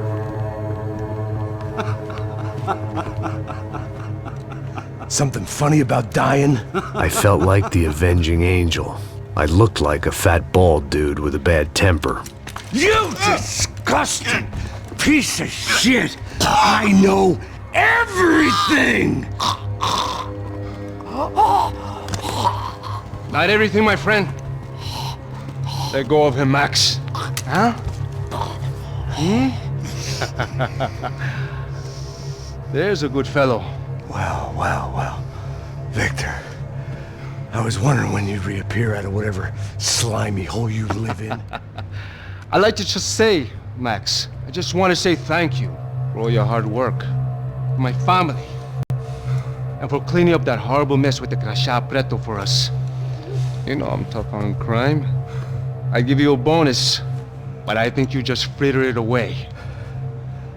Something funny about dying? I felt like the avenging angel. I looked like a fat bald dude with a bad temper. You disgusting piece of shit! I know everything! Not everything, my friend. Let go of him, Max. Huh? There's a good fellow. Well. Victor, I was wondering when you'd reappear out of whatever slimy hole you live in. I'd like to just say, Max, I just want to say thank you for all your hard work, for my family, and for cleaning up that horrible mess with the Crachá Preto for us. You know I'm tough on crime. I give you a bonus, but I think you just frittered it away.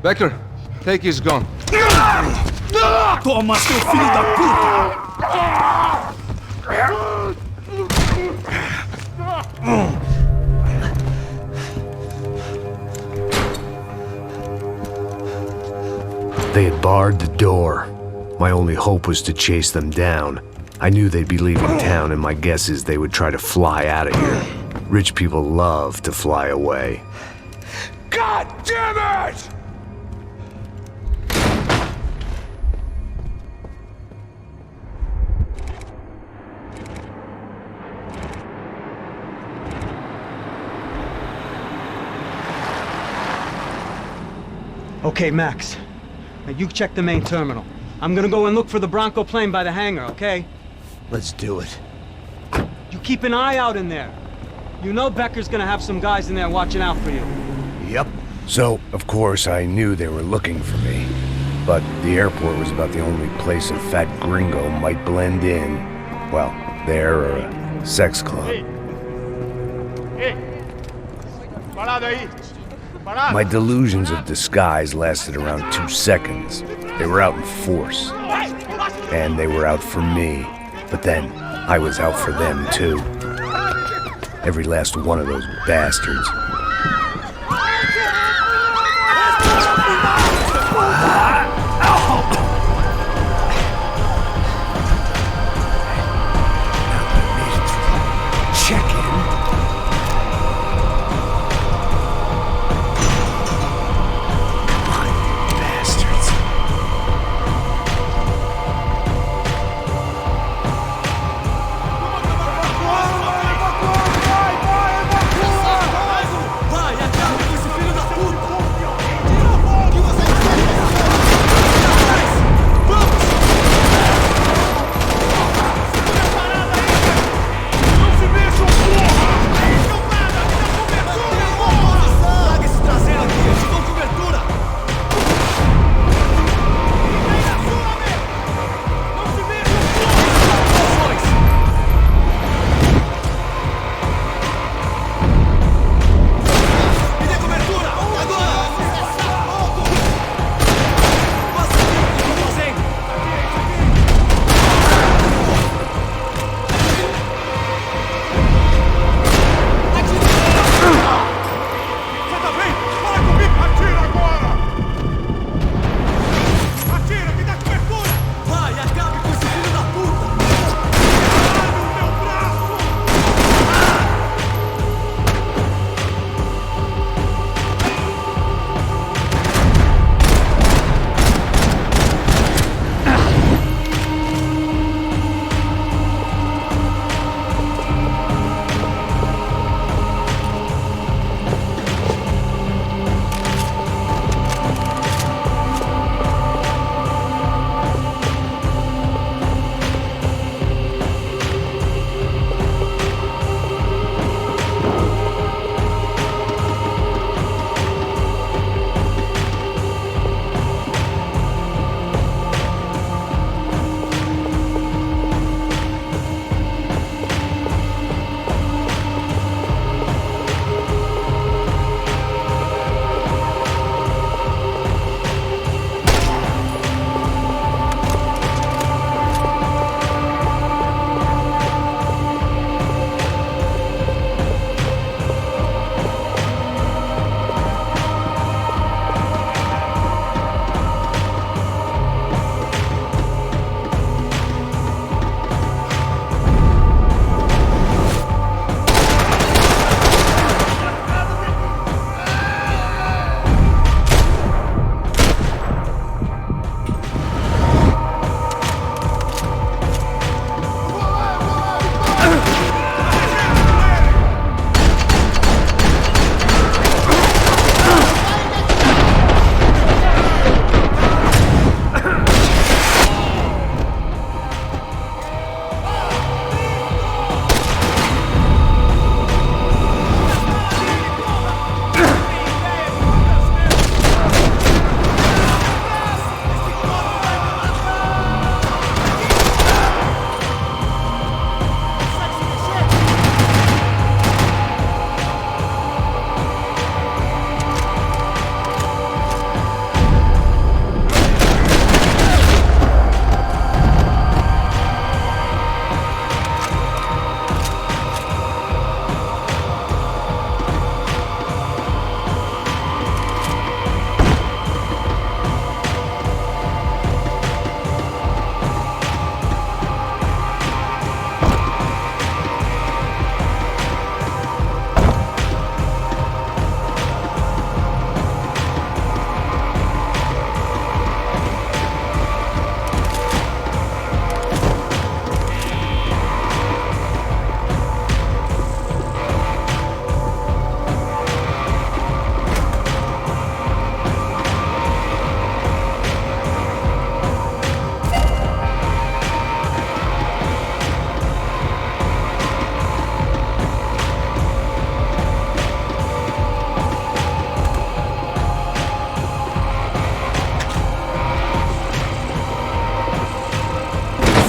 Becker, take his gun. Toma, seu filho da puta! They had barred the door. My only hope was to chase them down. I knew they'd be leaving town, and my guess is they would try to fly out of here. Rich people love to fly away. God damn it! Okay, Max. Now you check the main terminal. I'm gonna go and look for the Bronco plane by the hangar, okay? Let's do it. You keep an eye out in there. You know Becker's gonna have some guys in there watching out for you. Yep. So, of course, I knew they were looking for me. But the airport was about the only place a fat gringo might blend in. Well, there or a sex club. My delusions of disguise lasted around 2 seconds. They were out in force. And they were out for me. But then, I was out for them too. Every last one of those bastards.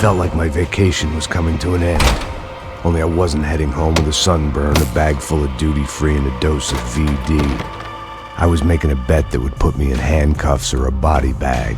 felt like my vacation was coming to an end. Only I wasn't heading home with a sunburn, a bag full of duty-free, and a dose of VD. I was making a bet that would put me in handcuffs or a body bag.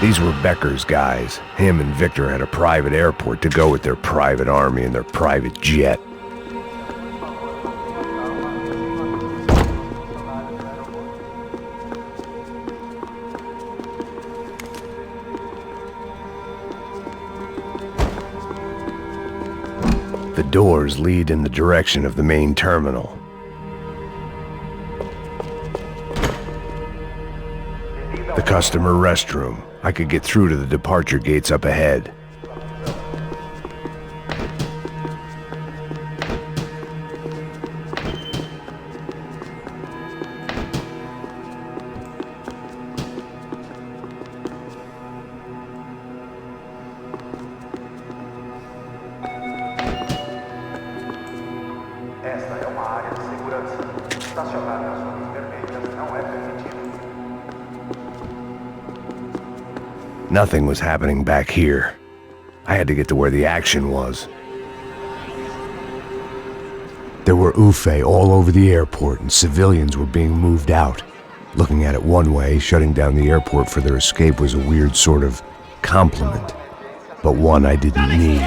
These were Becker's guys. Him and Victor had a private airport to go with their private army and their private jet. The doors lead in the direction of the main terminal. The customer restroom. I could get through to the departure gates up ahead. Esta é uma área de segurança. Estacionar nas zonas vermelhas não é permitido. Nothing was happening back here. I had to get to where the action was. There were UFE all over the airport, and civilians were being moved out. Looking at it one way, shutting down the airport for their escape was a weird sort of compliment, but one I didn't need.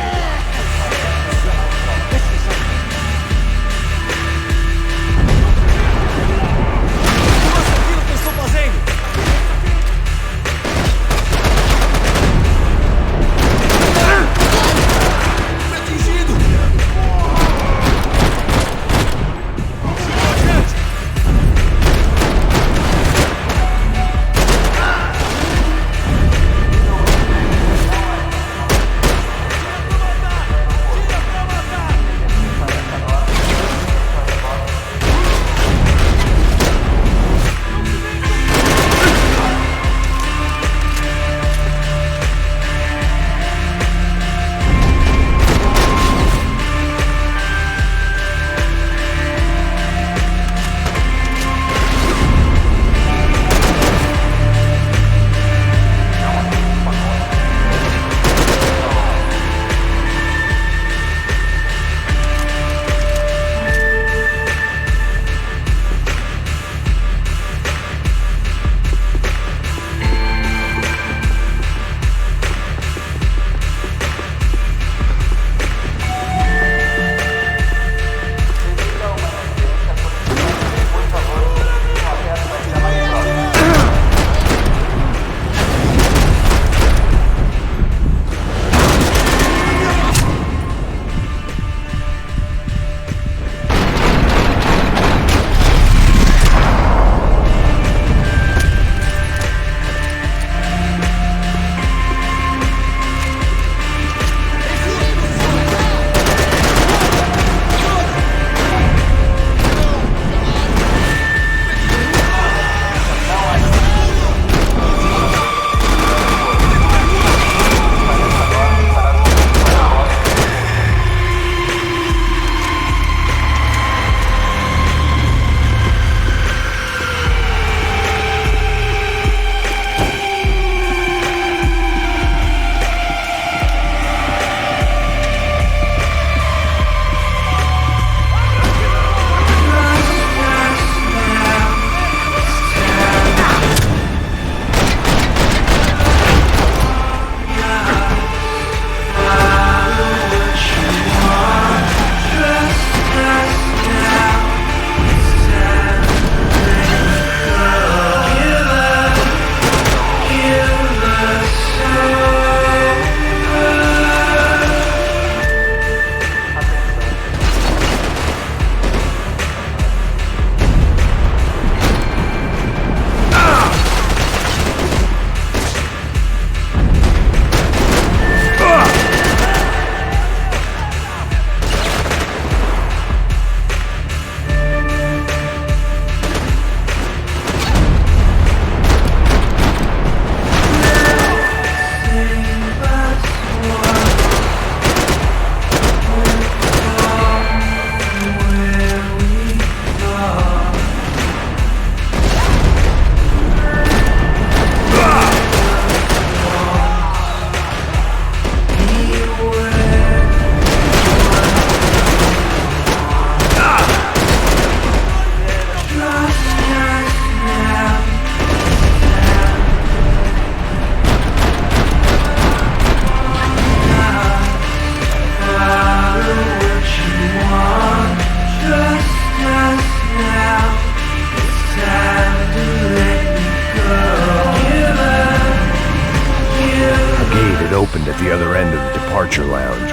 friend at the other end of the departure lounge.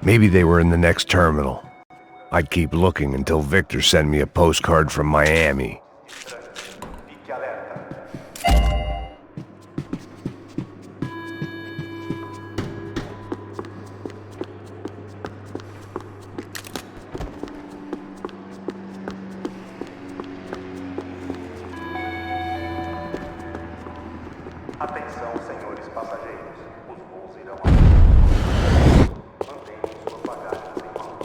Maybe they were in the next terminal. I'd keep looking until Victor sent me a postcard from Miami. Fique alerta. Atenção, senhores passageiros. Os voos irão mantenham suas bagagens em mãos.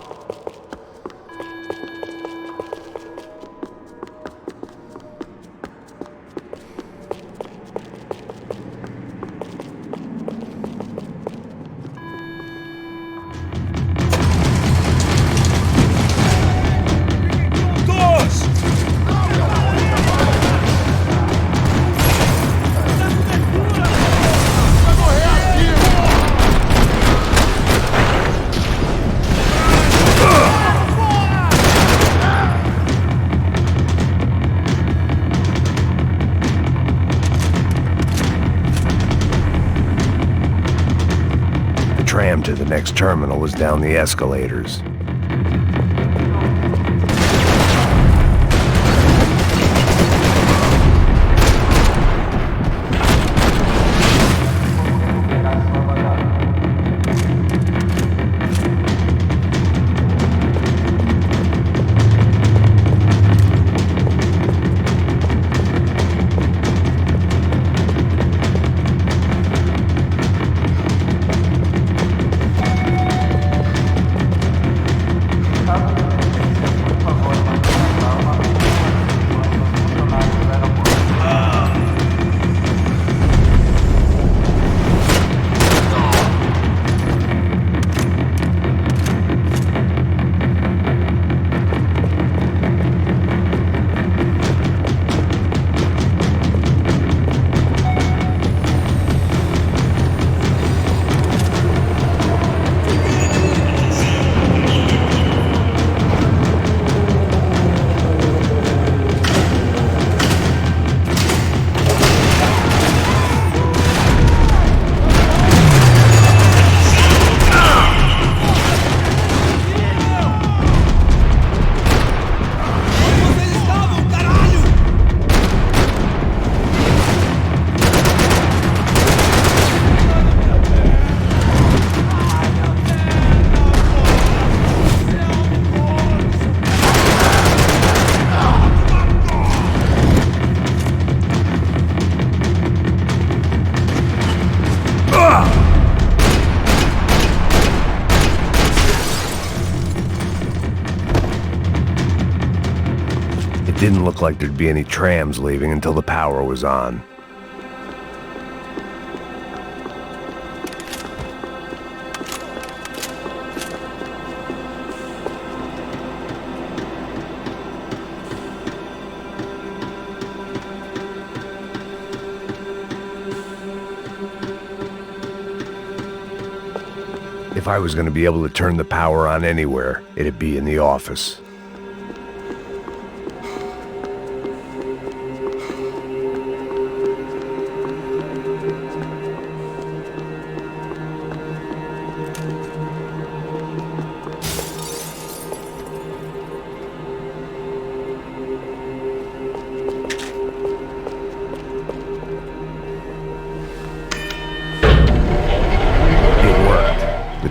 The tram to the next terminal was down the escalators. It didn't look like there'd be any trams leaving until the power was on. If I was going to be able to turn the power on anywhere, it'd be in the office.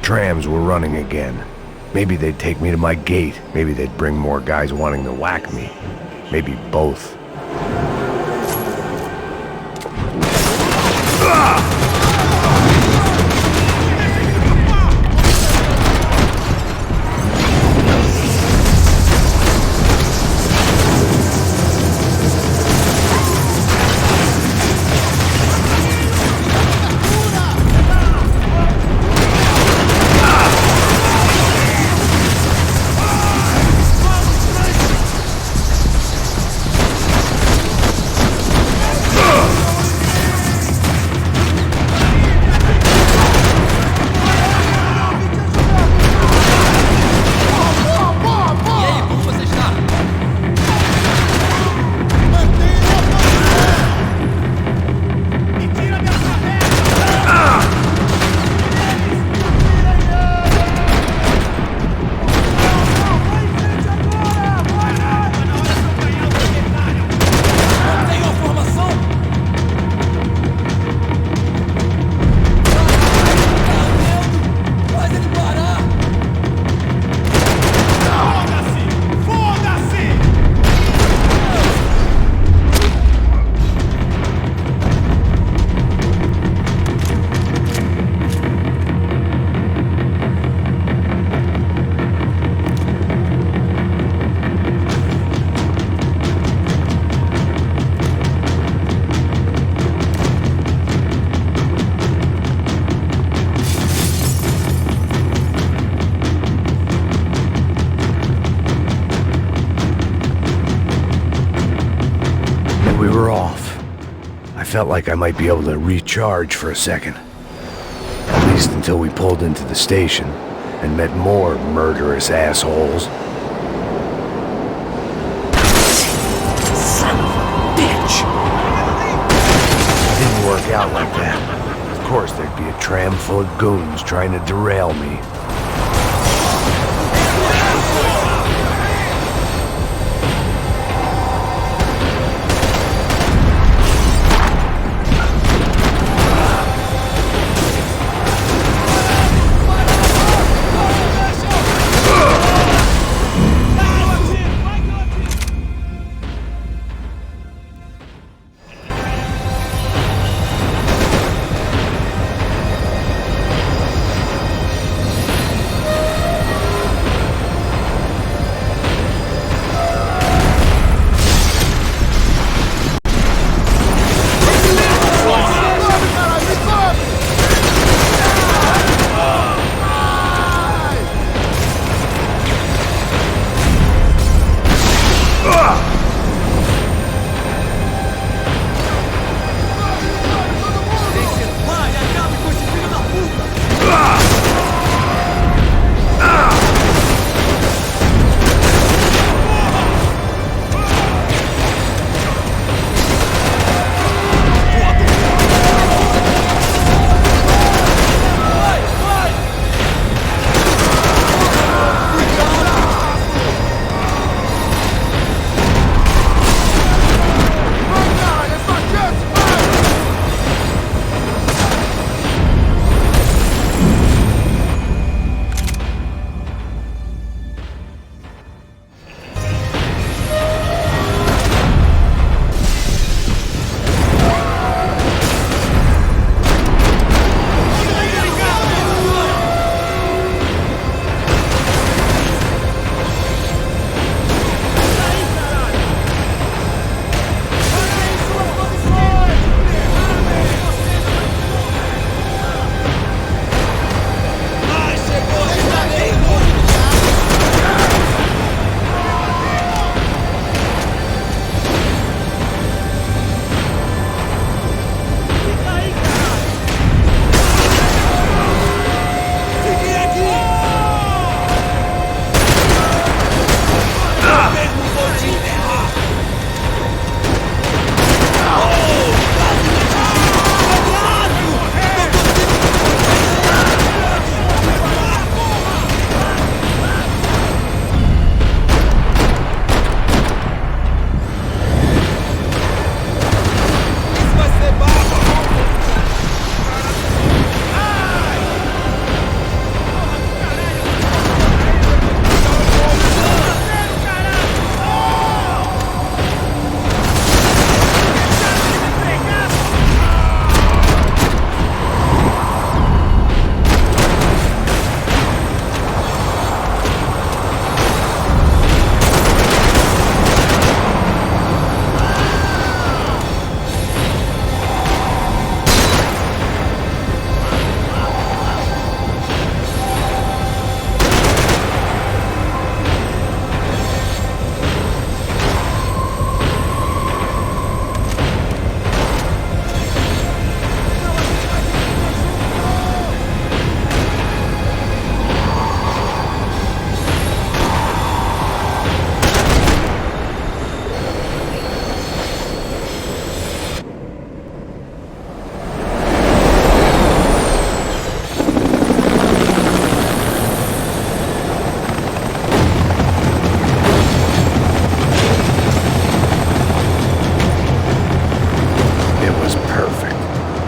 Trams were running again. Maybe they'd take me to my gate. Maybe they'd bring more guys wanting to whack me. Maybe both. felt like I might be able to recharge for a second. At least until we pulled into the station and met more murderous assholes. Son of a bitch! It didn't work out like that. Of course there'd be a tram full of goons trying to derail me.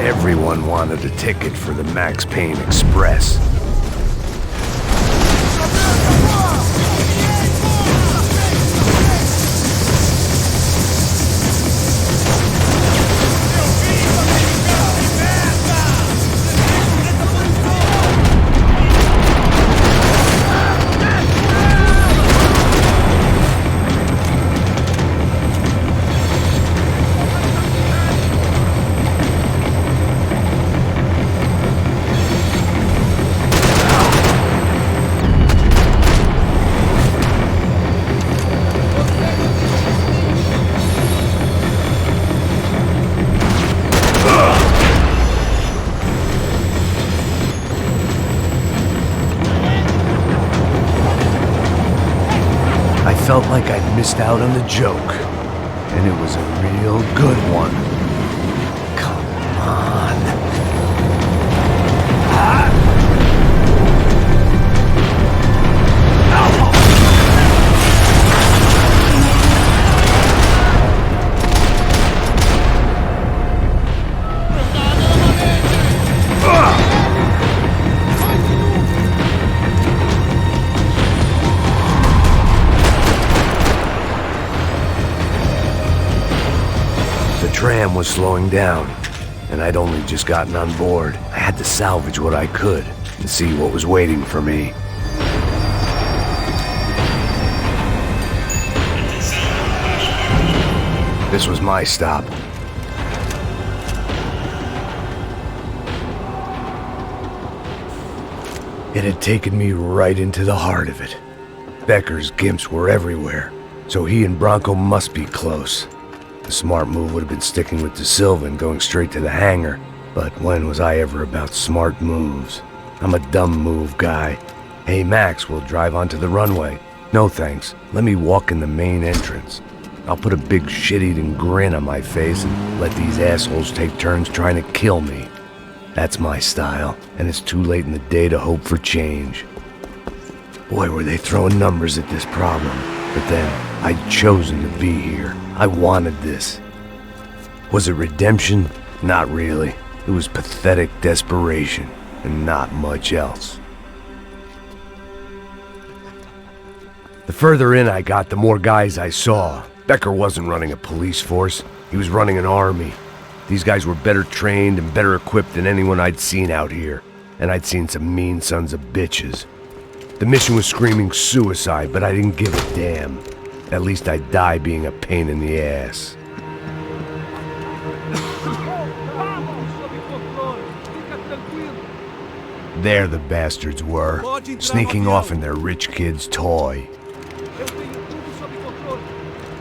Everyone wanted a ticket for the Max Payne Express. felt like I'd missed out on the joke. And it was a real good one. Come on. The tram was slowing down, and I'd only just gotten on board. I had to salvage what I could and see what was waiting for me. This was my stop. It had taken me right into the heart of it. Becker's gimps were everywhere, so he and Bronco must be close. The smart move would have been sticking with De Silva and going straight to the hangar, but when was I ever about smart moves? I'm a dumb move guy. Hey Max, we'll drive onto the runway. No thanks, let me walk in the main entrance. I'll put a big shit-eating grin on my face and let these assholes take turns trying to kill me. That's my style, and it's too late in the day to hope for change. Boy, were they throwing numbers at this problem. But then, I'd chosen to be here. I wanted this. Was it redemption? Not really. It was pathetic desperation, and not much else. The further in I got, the more guys I saw. Becker wasn't running a police force. He was running an army. These guys were better trained and better equipped than anyone I'd seen out here. And I'd seen some mean sons of bitches. The mission was screaming suicide, but I didn't give a damn. At least I'd die being a pain in the ass. There the bastards were, sneaking off in their rich kid's toy.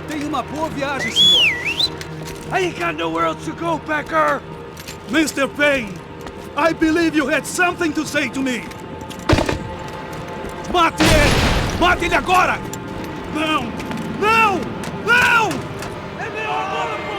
Tenha uma boa viagem, senhor. I ain't got nowhere else to go, Becker. Mr. Payne, I believe you had something to say to me. Mate ele! Mate ele agora! Não! Não! Não! É melhor agora, pô!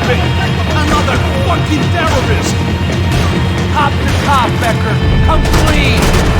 Payne! Another fucking terrorist! Hop the top, Becker. Come clean.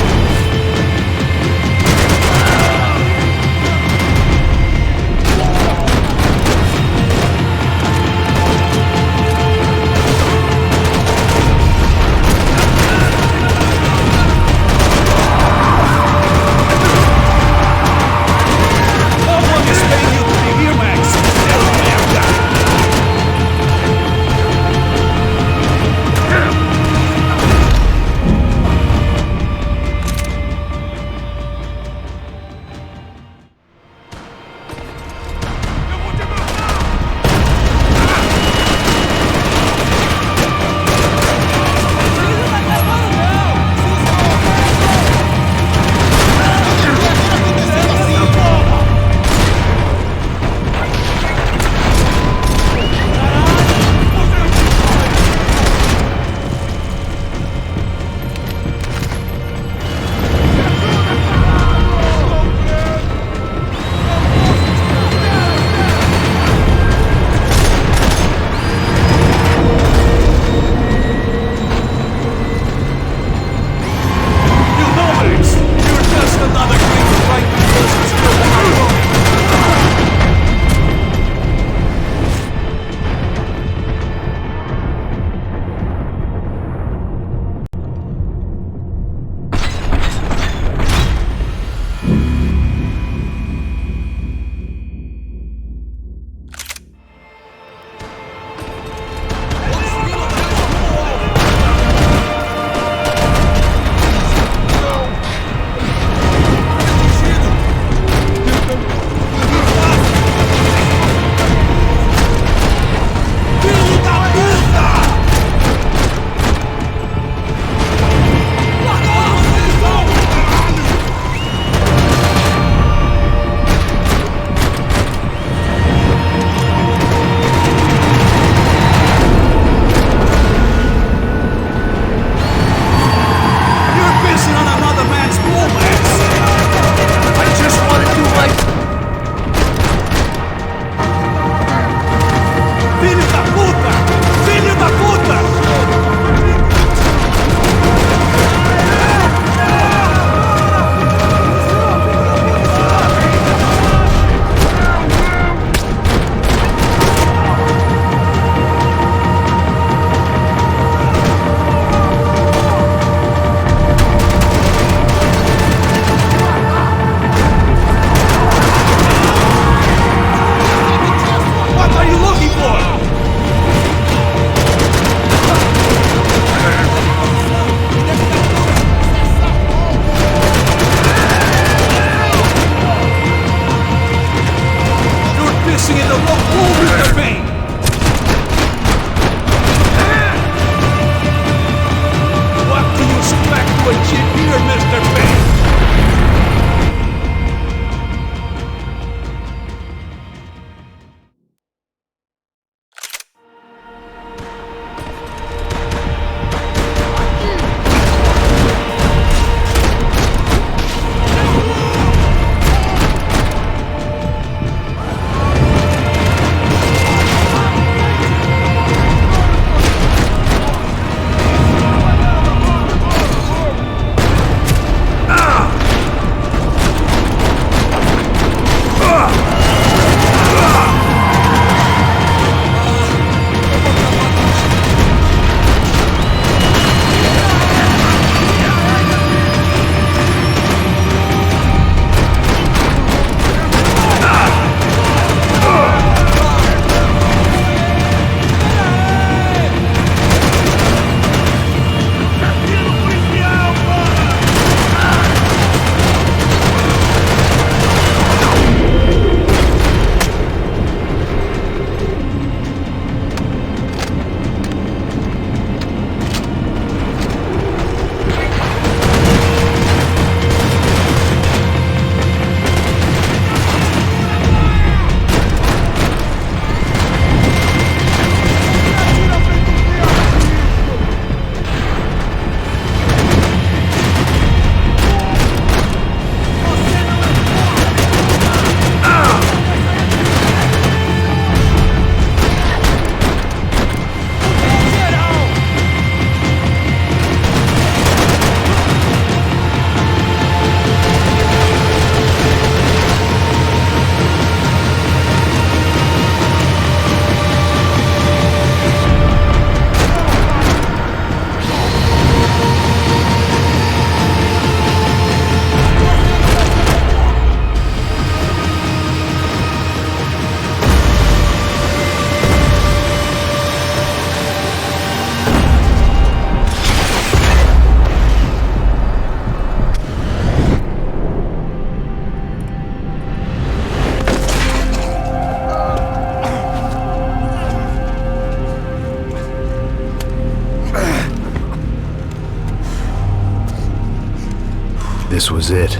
this was it.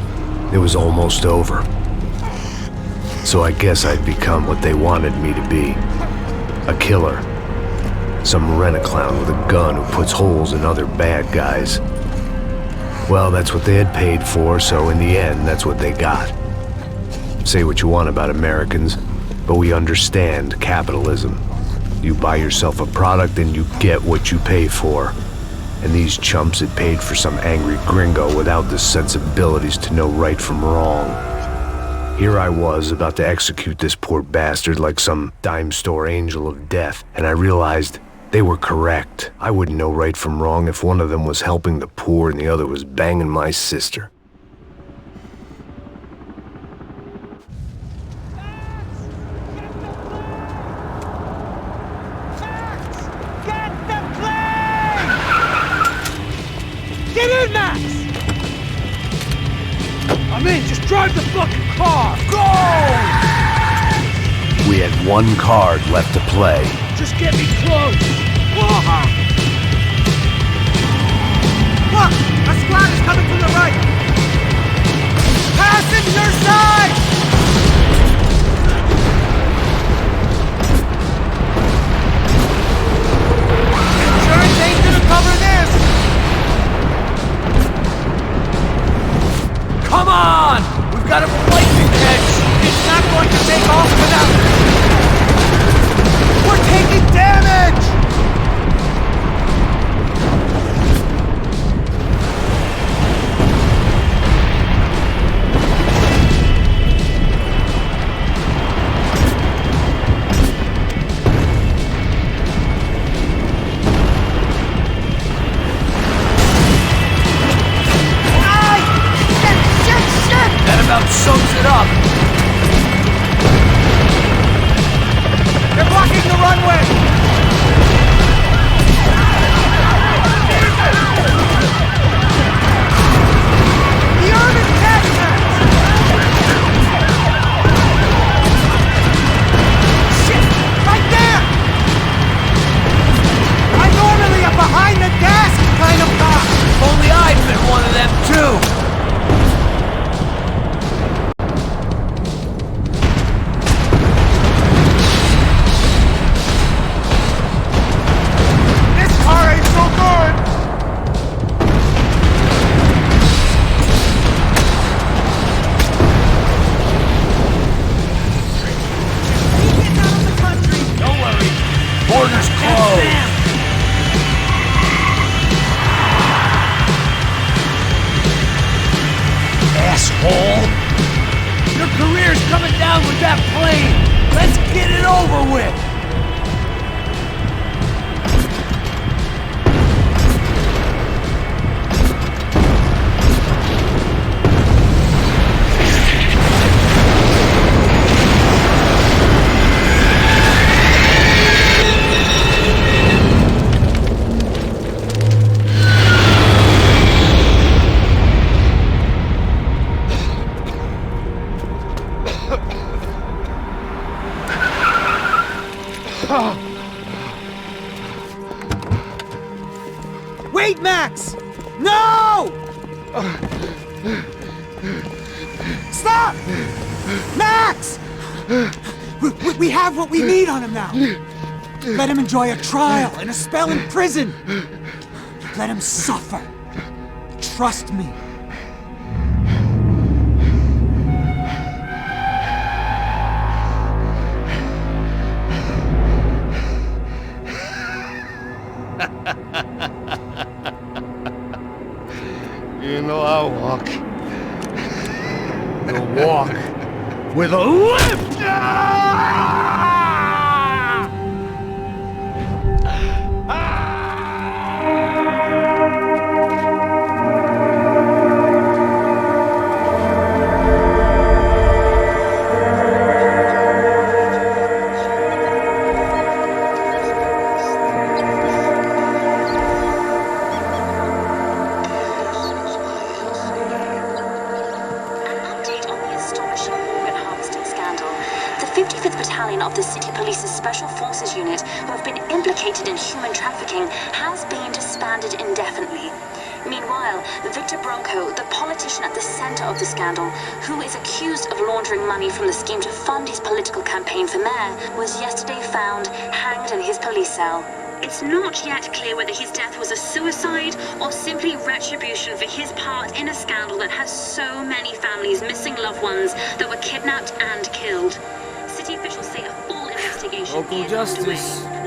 It was almost over. So I guess I'd become what they wanted me to be. A killer. Some rent-a-clown with a gun who puts holes in other bad guys. Well, that's what they had paid for, so in the end, that's what they got. Say what you want about Americans, but we understand capitalism. You buy yourself a product and you get what you pay for. And these chumps had paid for some angry gringo without the sensibilities to know right from wrong. Here I was about to execute this poor bastard like some dime store angel of death, and I realized they were correct. I wouldn't know right from wrong if one of them was helping the poor and the other was banging my sister. Get in, Max! I'm in, just drive the fucking car! Go! We had one card left to play. Just get me close! Look! A squad is coming from the right! Passing your side! Insurance ain't gonna cover this! Come on! We've got a lightning edge! It's not going to take off without... We're taking damage! About sums it up. They're blocking the runway. The armor's attack! Shit! Right there! I'm normally a behind the desk kind of cop. If only I'd been one of them too. Your career's coming down with that plane! Let's get it over with! Wait, Max! No! Stop! Max! We have what we need on him now. Let him enjoy a trial and a spell in prison. Let him suffer. Trust me. You know I'll walk. You'll walk with a lift! Of the City Police's Special Forces unit who have been implicated in human trafficking has been disbanded indefinitely. Meanwhile, Victor Bronco, the politician at the center of the scandal, who is accused of laundering money from the scheme to fund his political campaign for mayor, was yesterday found hanged in his police cell. It's not yet clear whether his death was a suicide or simply retribution for his part in a scandal that has so many families missing loved ones that were kidnapped and killed. City officials say a full investigation is underway.